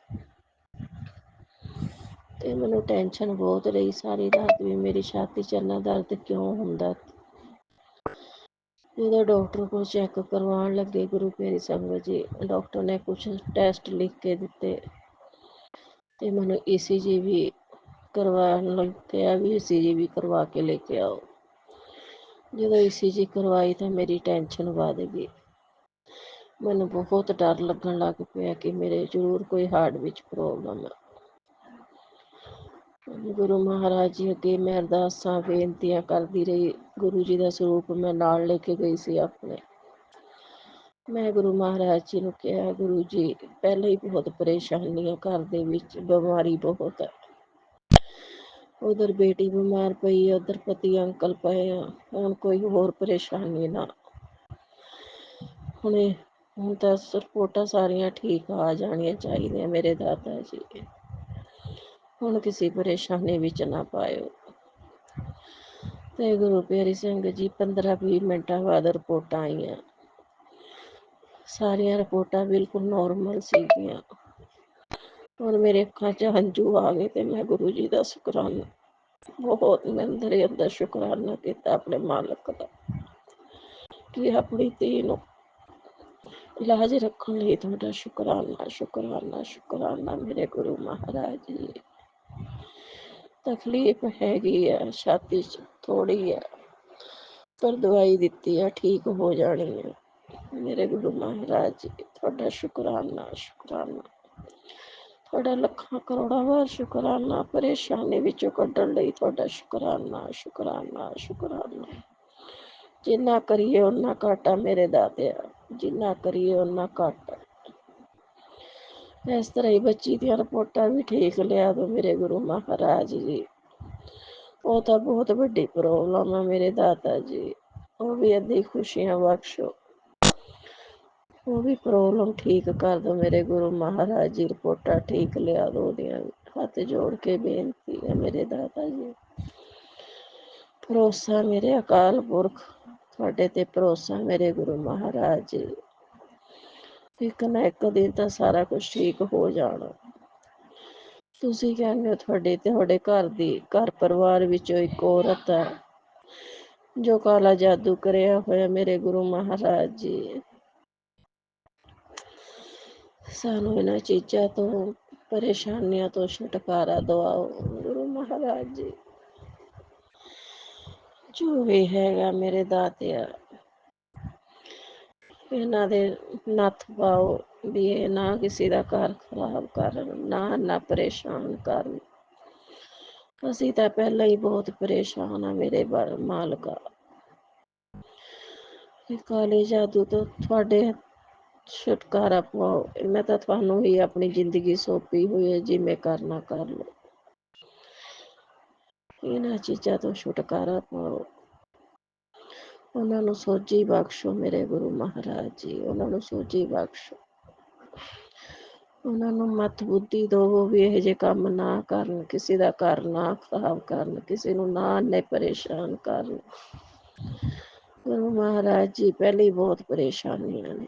ਤੇ ਮੈਨੂੰ ਟੈਨਸ਼ਨ ਬਹੁਤ ਰਹੀ ਸਾਰੀ ਰਾਤ ਵੀ ਮੇਰੀ ਛਾਤੀ 'ਚ ਇੰਨਾ ਦਰਦ ਕਿਉਂ ਹੁੰਦਾ। ਜਦੋਂ ਡਾਕਟਰ ਕੋਲ ਚੈੱਕ ਕਰਵਾਉਣ ਲੱਗੇ ਗੁਰੂ ਪਿਆਰੀ ਸੰਗਤ ਜੀ, ਡਾਕਟਰ ਨੇ ਕੁਛ ਟੈਸਟ ਲਿਖ ਕੇ ਦਿੱਤੇ, ਤੇ ਮੈਨੂੰ ECG ਵੀ ਕਰਵਾਉਣ ਲਈ ਕਿਹਾ ਵੀ ECG ਵੀ ਕਰਵਾ ਕੇ ਲੈ ਕੇ ਆਓ। ਜਦੋਂ ECG ਕਰਵਾਈ ਤਾਂ ਮੇਰੀ ਟੈਨਸ਼ਨ ਵੱਧ ਗਈ, ਮੈਨੂੰ ਬਹੁਤ ਡਰ ਲੱਗਣ ਲੱਗ ਪਿਆ ਕਿ ਮੇਰੇ ਜ਼ਰੂਰ ਕੋਈ ਹਾਰਟ ਵਿੱਚ ਪ੍ਰੋਬਲਮ ਹੈ। ਗੁਰੂ ਮਹਾਰਾਜ ਜੀ ਅੱਗੇ ਮੈਂ ਅਰਦਾਸਾਂ ਬੇਨਤੀਆਂ ਕਰਦੀ ਰਹੀ। ਗੁਰੂ ਜੀ ਦਾ ਸਰੂਪ ਮੈਂ ਨਾਲ ਲੈ ਕੇ ਗਈ ਸੀ ਆਪਣੇ। ਮੈਂ ਗੁਰੂ ਮਹਾਰਾਜ ਜੀ ਨੂੰ ਕਿਹਾ, ਗੁਰੂ ਜੀ ਪਹਿਲਾਂ ਹੀ ਬਹੁਤ ਪਰੇਸ਼ਾਨੀ ਹੈ, ਘਰ ਦੇ ਵਿੱਚ ਬਿਮਾਰੀ ਬਹੁਤ ਹੈ, ਉਧਰ ਬੇਟੀ ਬਿਮਾਰ ਪਈ ਹੈ, ਉਧਰ ਪਤੀ ਅੰਕਲ ਪਏ ਆ, ਹੁਣ ਕੋਈ ਹੋਰ ਪਰੇਸ਼ਾਨੀ ਨਾ। ਹੁਣ ਤਾਂ ਰਿਪੋਰਟਾਂ ਸਾਰੀਆਂ ਠੀਕ ਆ ਜਾਣੀਆਂ ਚਾਹੀਦੀਆਂ ਮੇਰੇ ਦਾਦਾ ਜੀ, ਹੁਣ ਕਿਸੇ ਪਰੇਸ਼ਾਨੀ ਵਿੱਚ ਨਾ ਪਾਇਓ। ਤੇ ਗੁਰੂ ਪਿਆਰੀ ਸੰਗਤ ਜੀ 15-20 ਮਿੰਟਾਂ ਬਾਅਦ ਰਿਪੋਰਟਾਂ ਆਈਆਂ, ਸਾਰੀਆਂ ਰਿਪੋਰਟਾਂ ਬਿਲਕੁਲ ਨੋਰਮਲ ਸੀਗੀਆਂ। ਹੁਣ ਮੇਰੇ ਅੱਖਾਂ 'ਚ ਹੰਝੂ ਆ ਗਏ, ਤੇ ਮੈਂ ਗੁਰੂ ਜੀ ਦਾ ਸ਼ੁਕਰਾਨਾ ਬਹੁਤ ਅੰਦਰ ਸ਼ੁਕਰਾਨਾ ਕੀਤਾ ਆਪਣੇ ਮਾਲਕ ਦਾ, ਕਿ ਆਪਣੀ ਧੀ ਨੂੰ ਇਲਾਜ ਰੱਖਣ ਲਈ ਤੁਹਾਡਾ ਸ਼ੁਕਰਾਨਾ ਸ਼ੁਕਰਾਨਾ ਸ਼ੁਕਰਾਨਾ ਮੇਰੇ ਗੁਰੂ ਮਹਾਰਾਜ ਜੀ। ਤਕਲੀਫ ਹੈਗੀ ਆ ਛਾਤੀ 'ਚ ਥੋੜ੍ਹੀ ਆ, ਪਰ ਦਵਾਈ ਦਿੱਤੀ ਆ, ਠੀਕ ਹੋ ਜਾਣੀ ਹੈ ਮੇਰੇ ਗੁਰੂ ਮਹਾਰਾਜ ਜੀ। ਤੁਹਾਡਾ ਸ਼ੁਕਰਾਨਾ ਸ਼ੁਕਰਾਨਾ, ਤੁਹਾਡਾ ਲੱਖਾਂ ਕਰੋੜਾਂ ਵਾਰ ਸ਼ੁਕਰਾਨਾ, ਪਰੇਸ਼ਾਨੀ ਵਿੱਚੋਂ ਕੱਢਣ ਲਈ ਤੁਹਾਡਾ ਸ਼ੁਕਰਾਨਾ ਸ਼ੁਕਰਾਨਾ ਸ਼ੁਕਰਾਨਾ। ਜਿੰਨਾ ਕਰੀਏ ਓਨਾ ਘੱਟ ਆ ਮੇਰੇ ਦਾਤਿਆ, ਜਿੰਨਾ ਕਰੀਏ ਓਨਾ ਘੱਟ ਆ। ਇਸ ਤਰ੍ਹਾਂ ਹੀ ਬੱਚੀ ਦੀਆਂ ਰਿਪੋਰਟਾਂ ਵੀ ਠੀਕ ਲਿਆ ਦੋ ਮੇਰੇ ਗੁਰੂ ਮਹਾਰਾਜ ਜੀ। ਉਹ ਤਾਂ ਬਹੁਤ ਵੱਡੀ ਪ੍ਰੋਬਲਮ ਆ ਮੇਰੇ ਦਾਤਾ ਜੀ, ਉਹ ਵੀ ਅੱਧੀ ਖੁਸ਼ੀਆਂ ਬਖਸ਼ੋ, ਉਹ ਵੀ ਪ੍ਰੋਬਲਮ ਠੀਕ ਕਰ ਦੋ ਮੇਰੇ ਗੁਰੂ ਮਹਾਰਾਜ ਜੀ। ਰਿਪੋਰਟਾਂ ਠੀਕ ਲਿਆ ਦੋ ਉਹਦੀਆਂ ਵੀ। हथ जोड़ के बेनती है मेरे दाता जी, भरोसा मेरे अकाल पुरख ਤੁਹਾਡੇ ਤੇ ਭਰੋਸਾ ਮੇਰੇ ਗੁਰੂ ਮਹਾਰਾਜ ਜੀ। ਇੱਕ ਨਾ ਇੱਕ ਦਿਨ ਤਾਂ ਸਾਰਾ ਕੁਝ ਠੀਕ ਹੋ ਜਾਣਾ। ਤੁਸੀਂ ਕਹਿੰਦੇ ਹੋ ਤੁਹਾਡੇ ਘਰ ਪਰਿਵਾਰ ਵਿੱਚੋਂ ਇੱਕ ਔਰਤ ਹੈ ਜੋ ਕਾਲਾ ਜਾਦੂ ਕਰਿਆ ਹੋਇਆ ਮੇਰੇ ਗੁਰੂ ਮਹਾਰਾਜ ਜੀ। ਸਾਨੂੰ ਇਹਨਾਂ ਚੀਜ਼ਾਂ ਤੋਂ, ਪਰੇਸ਼ਾਨੀਆਂ ਤੋਂ ਛੁਟਕਾਰਾ ਦਿਵਾਓ ਗੁਰੂ ਮਹਾਰਾਜ ਜੀ। ਜੋ ਵੀ ਹੈਗਾ ਮੇਰੇ ਦਾਤਿਆ, ਇਹਨਾਂ ਦੇ ਨੱਥ ਪਾਓ ਵੀ ਇਹ ਨਾ ਕਿਸੇ ਦਾ ਘਰ ਖਰਾਬ ਕਰਨ, ਨਾ ਪਰੇਸ਼ਾਨ ਕਰਨ। ਅਸੀਂ ਤਾਂ ਪਹਿਲਾਂ ਹੀ ਬਹੁਤ ਪਰੇਸ਼ਾਨ ਆ ਮੇਰੇ ਮਾਲਕਾ। ਕਾਲੇ ਜਾਦੂ ਤੋਂ ਤੁਹਾਡੇ ਛੁਟਕਾਰਾ ਪਾਓ। ਮੈਂ ਤਾਂ ਤੁਹਾਨੂੰ ਹੀ ਆਪਣੀ ਜ਼ਿੰਦਗੀ ਸੌਂਪੀ ਹੋਈ ਹੈ, ਜਿਵੇਂ ਕਰਨਾ ਕਰ ਲਓ। ਇਹਨਾਂ ਚੀਜ਼ਾਂ ਤੋਂ ਛੁਟਕਾਰਾ ਪਾਓ। ਉਹਨਾਂ ਨੂੰ ਸੋਝੀ ਬਖਸ਼ੋ ਮੇਰੇ ਗੁਰੂ ਮਹਾਰਾਜ ਜੀ, ਉਹਨਾਂ ਨੂੰ ਸੋਝੀ ਬਖਸ਼ੋ। ਉਹਨਾਂ ਨੂੰ ਮਤ ਬੁੱਧੀ ਦਿਓ ਵੀ ਇਹੋ ਜਿਹੇ ਕੰਮ ਨਾ ਕਰਨ, ਕਿਸੇ ਦਾ ਘਰ ਨਾ ਖਰਾਬ ਕਰਨ, ਕਿਸੇ ਨੂੰ ਨਾ ਪਰੇਸ਼ਾਨ ਕਰਨ। ਗੁਰੂ ਮਹਾਰਾਜ ਜੀ ਪਹਿਲੇ ਬਹੁਤ ਪਰੇਸ਼ਾਨੀਆਂ ਨੇ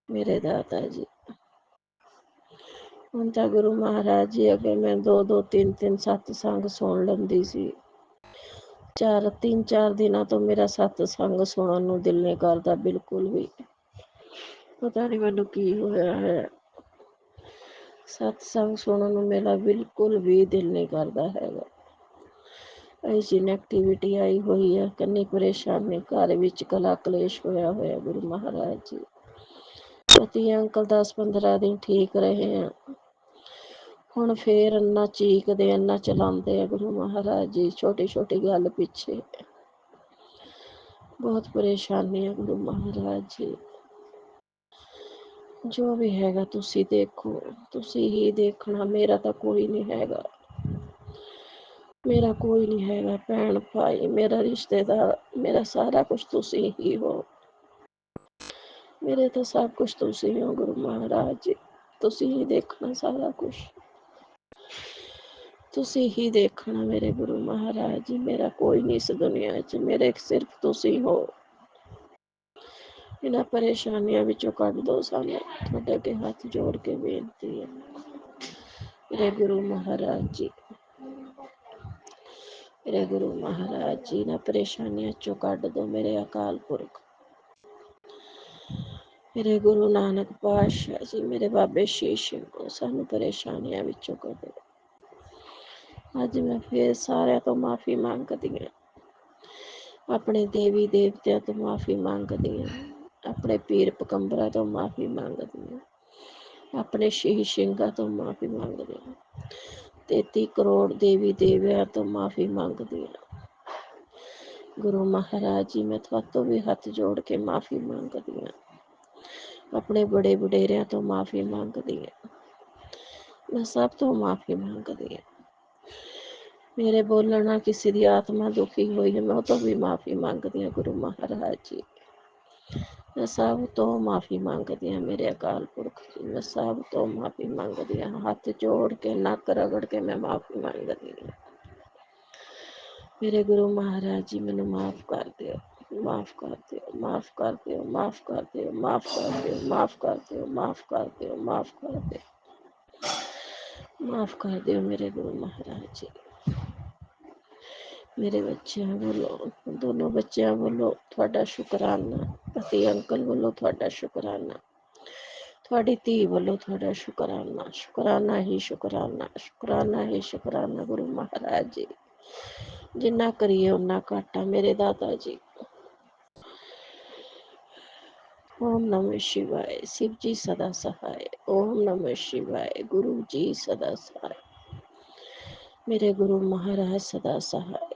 ਮੇਰੇ ਦਾਤਾ ਜੀ। ਹੁਣ ਤਾਂ ਗੁਰੂ ਮਹਾਰਾਜ ਜੀ ਅੱਗੇ ਮੈਂ 2-2, 3-3 ਸਤਸੰਗ ਸੁਣ ਲੈਂਦੀ ਸੀ। 3-4 ਦਿਨਾਂ ਤੋਂ ਮੇਰਾ ਸਤਸੰਗ ਸੁਣਨ ਨੂੰ ਦਿਲ ਨਹੀਂ ਕਰਦਾ ਬਿਲਕੁਲ ਵੀ। ਪਤਾ ਨਹੀਂ ਮੈਨੂੰ ਕੀ ਹੋਇਆ ਹੈ। ਸਤਸੰਗ ਸੁਣਨ ਨੂੰ ਮੇਰਾ ਬਿਲਕੁਲ ਵੀ ਦਿਲ ਨਹੀਂ ਕਰਦਾ ਹੈਗਾ। ਐਸੀ ਨੈਗੇਟਿਵਿਟੀ ਆਈ ਹੋਈ ਹੈ, ਕਿੰਨੀ ਪਰੇਸ਼ਾਨੀ ਘਰ ਵਿੱਚ, ਕਲਾ ਕਲੇਸ਼ ਹੋਇਆ ਹੋਇਆ ਗੁਰੂ ਮਹਾਰਾਜ ਜੀ। ਪਤੀ ਅੰਕਲ 10-15 ਦਿਨ ਠੀਕ ਰਹੇ ਆ, ਹੁਣ ਫੇਰ ਇੰਨਾ ਚੀਕਦੇ, ਇੰਨਾ ਚਲਾਉਂਦੇ ਆ ਗੁਰੂ ਮਹਾਰਾਜ ਜੀ, ਛੋਟੀ ਛੋਟੀ ਗੱਲ ਪਿੱਛੇ। ਬਹੁਤ ਪਰੇਸ਼ਾਨੀ ਹੈ ਗੁਰੂ ਮਹਾਰਾਜ ਜੀ। ਜੋ ਵੀ ਹੈਗਾ ਤੁਸੀਂ ਦੇਖੋ, ਤੁਸੀਂ ਹੀ ਦੇਖਣਾ, ਮੇਰਾ ਤਾਂ ਕੋਈ ਨਹੀਂ ਹੈਗਾ। ਮੇਰਾ ਕੋਈ ਨਹੀਂ ਹੈਗਾ ਭੈਣ ਭਾਈ, ਮੇਰਾ ਰਿਸ਼ਤੇਦਾਰ, ਮੇਰਾ ਸਾਰਾ ਕੁਝ ਤੁਸੀਂ ਹੀ ਹੋ। ਮੇਰੇ ਤਾਂ ਸਭ ਕੁਝ ਤੁਸੀਂ ਹੋ ਗੁਰੂ ਮਹਾਰਾਜ ਜੀ। ਤੁਸੀਂ ਹੀ ਦੇਖਣਾ ਸਾਰਾ ਕੁਝ, ਤੁਸੀਂ ਹੀ ਦੇਖਣਾ ਮੇਰੇ ਗੁਰੂ ਮਹਾਰਾਜ ਜੀ। ਮੇਰਾ ਕੋਈ ਨਹੀਂ ਇਸ ਦੁਨੀਆ 'ਚ, ਮੇਰੇ ਸਿਰਫ ਤੁਸੀਂ ਹੋ। ਇਹਨਾਂ ਪਰੇਸ਼ਾਨੀਆਂ ਵਿੱਚੋਂ ਕੱਢ ਦੋ ਸਾਨੂੰ, ਤੁਹਾਡੇ ਅੱਗੇ ਹੱਥ ਜੋੜ ਕੇ ਬੇਨਤੀ ਹੈ ਮੇਰੇ ਗੁਰੂ ਮਹਾਰਾਜ ਜੀ। ਮੇਰੇ ਗੁਰੂ ਮਹਾਰਾਜ ਜੀ, ਇਹਨਾਂ ਪਰੇਸ਼ਾਨੀਆਂ ਚੋਂ ਕੱਢ ਦੋ ਮੇਰੇ ਅਕਾਲ ਪੁਰਖ। ਮੇਰੇ ਗੁਰੂ ਨਾਨਕ ਪਾਤਸ਼ਾਹ ਜੀ, ਮੇਰੇ ਬਾਬੇ ਸ਼ੀਸ਼ ਸਿੰਘ, ਸਾਨੂੰ ਪਰੇਸ਼ਾਨੀਆਂ ਵਿੱਚੋਂ ਕੱਢੋ। ਅੱਜ ਮੈਂ ਫੇਰ ਸਾਰਿਆਂ ਤੋਂ ਮਾਫੀ ਮੰਗਦੀ ਹਾਂ, ਆਪਣੇ ਦੇਵੀ ਦੇਵਤਿਆਂ ਤੋਂ ਮਾਫੀ ਮੰਗਦੀ ਹਾਂ, ਆਪਣੇ ਪੀਰ ਪਕੰਬਰਾਂ ਤੋਂ ਮਾਫੀ ਮੰਗਦੀ ਹਾਂ, ਆਪਣੇ ਸ਼ੀਸ਼ ਸਿੰਘਾਂ ਤੋਂ ਮਾਫੀ ਮੰਗਦੀ ਹਾਂ, 33 ਕਰੋੜ ਦੇਵੀ ਦੇਵਿਆਂ ਤੋਂ ਮਾਫੀ ਮੰਗਦੀ ਹਾਂ। ਗੁਰੂ ਮਹਾਰਾਜ ਜੀ, ਮੈਂ ਤੁਹਾਤੋਂ ਵੀ ਹੱਥ ਜੋੜ ਕੇ ਮਾਫੀ ਮੰਗਦੀ ਹਾਂ, ਆਪਣੇ ਬੜੇ ਵਡੇਰਿਆਂ ਤੋਂ ਮਾਫੀ ਮੰਗਦੀ ਹਾਂ, ਮੈਂ ਸਭ ਤੋਂ ਮਾਫੀ ਮੰਗਦੀ ਹਾਂ। ਮੇਰੇ ਬੋਲਣ ਨਾਲ ਕਿਸੇ ਦੀ ਆਤਮਾ ਦੁਖੀ ਹੋਈ ਹੈ, ਮੈਂ ਉਹ ਤੋਂ ਵੀ ਮਾਫੀ ਮੰਗਦੀ ਹਾਂ ਗੁਰੂ ਮਹਾਰਾਜ ਜੀ। ਮੈਂ ਸਭ ਤੋਂ ਮਾਫੀ ਮੰਗਦੀ ਹਾਂ ਮੇਰੇ ਅਕਾਲ ਪੁਰਖ ਜੀ, ਮੈਂ ਸਭ ਤੋਂ ਮਾਫੀ ਮੰਗਦੀ ਹਾਂ। ਹੱਥ ਜੋੜ ਕੇ, ਨੱਕ ਰਗੜ ਕੇ ਮੈਂ ਮਾਫੀ ਮੰਗਦੀ ਹਾਂ। ਮੇਰੇ ਗੁਰੂ ਮਹਾਰਾਜ ਜੀ, ਮੈਨੂੰ ਮਾਫ ਕਰ ਦਿਓ, ਮਾਫ ਕਰ ਦਿਓ, ਮਾਫ ਕਰ ਦਿਓ, ਮਾਫ ਕਰ ਦਿਓ, ਮਾਫ ਕਰ ਦਿਓ, ਮਾਫ ਕਰ ਦਿਓ, ਮਾਫ ਕਰ ਦਿਓ, ਮਾਫ ਕਰ ਦਿਓ, ਮਾਫ ਕਰ ਦਿਓ ਮੇਰੇ ਗੁਰੂ ਮਹਾਰਾਜ ਜੀ। ਮੇਰੇ ਬੱਚਿਆਂ ਵੱਲੋਂ, ਦੋਨੋਂ ਬੱਚਿਆਂ ਵੱਲੋਂ ਤੁਹਾਡਾ ਸ਼ੁਕਰਾਨਾ, ਪਤੀ ਅੰਕਲ ਵੱਲੋਂ ਤੁਹਾਡਾ ਸ਼ੁਕਰਾਨਾ, ਤੁਹਾਡੀ ਧੀ ਵੱਲੋਂ ਤੁਹਾਡਾ ਸ਼ੁਕਰਾਨਾ, ਸ਼ੁਕਰਾਨਾ ਹੀ ਸ਼ੁਕਰਾਨਾ, ਸ਼ੁਕਰਾਨਾ ਹੀ ਸ਼ੁਕਰਾਨਾ ਗੁਰੂ ਮਹਾਰਾਜ ਜੀ। ਜਿੰਨਾ ਕਰੀਏ ਓਨਾ ਘੱਟ ਆ ਮੇਰੇ ਦਾਤਾ ਜੀ। ਓਮ ਨਮः शिवाय, शिव जी सदा सहाय। ओम नमः शिवाय, गुरु जी सदा सहाय, मेरे गुरु महाराज सदा सहाय।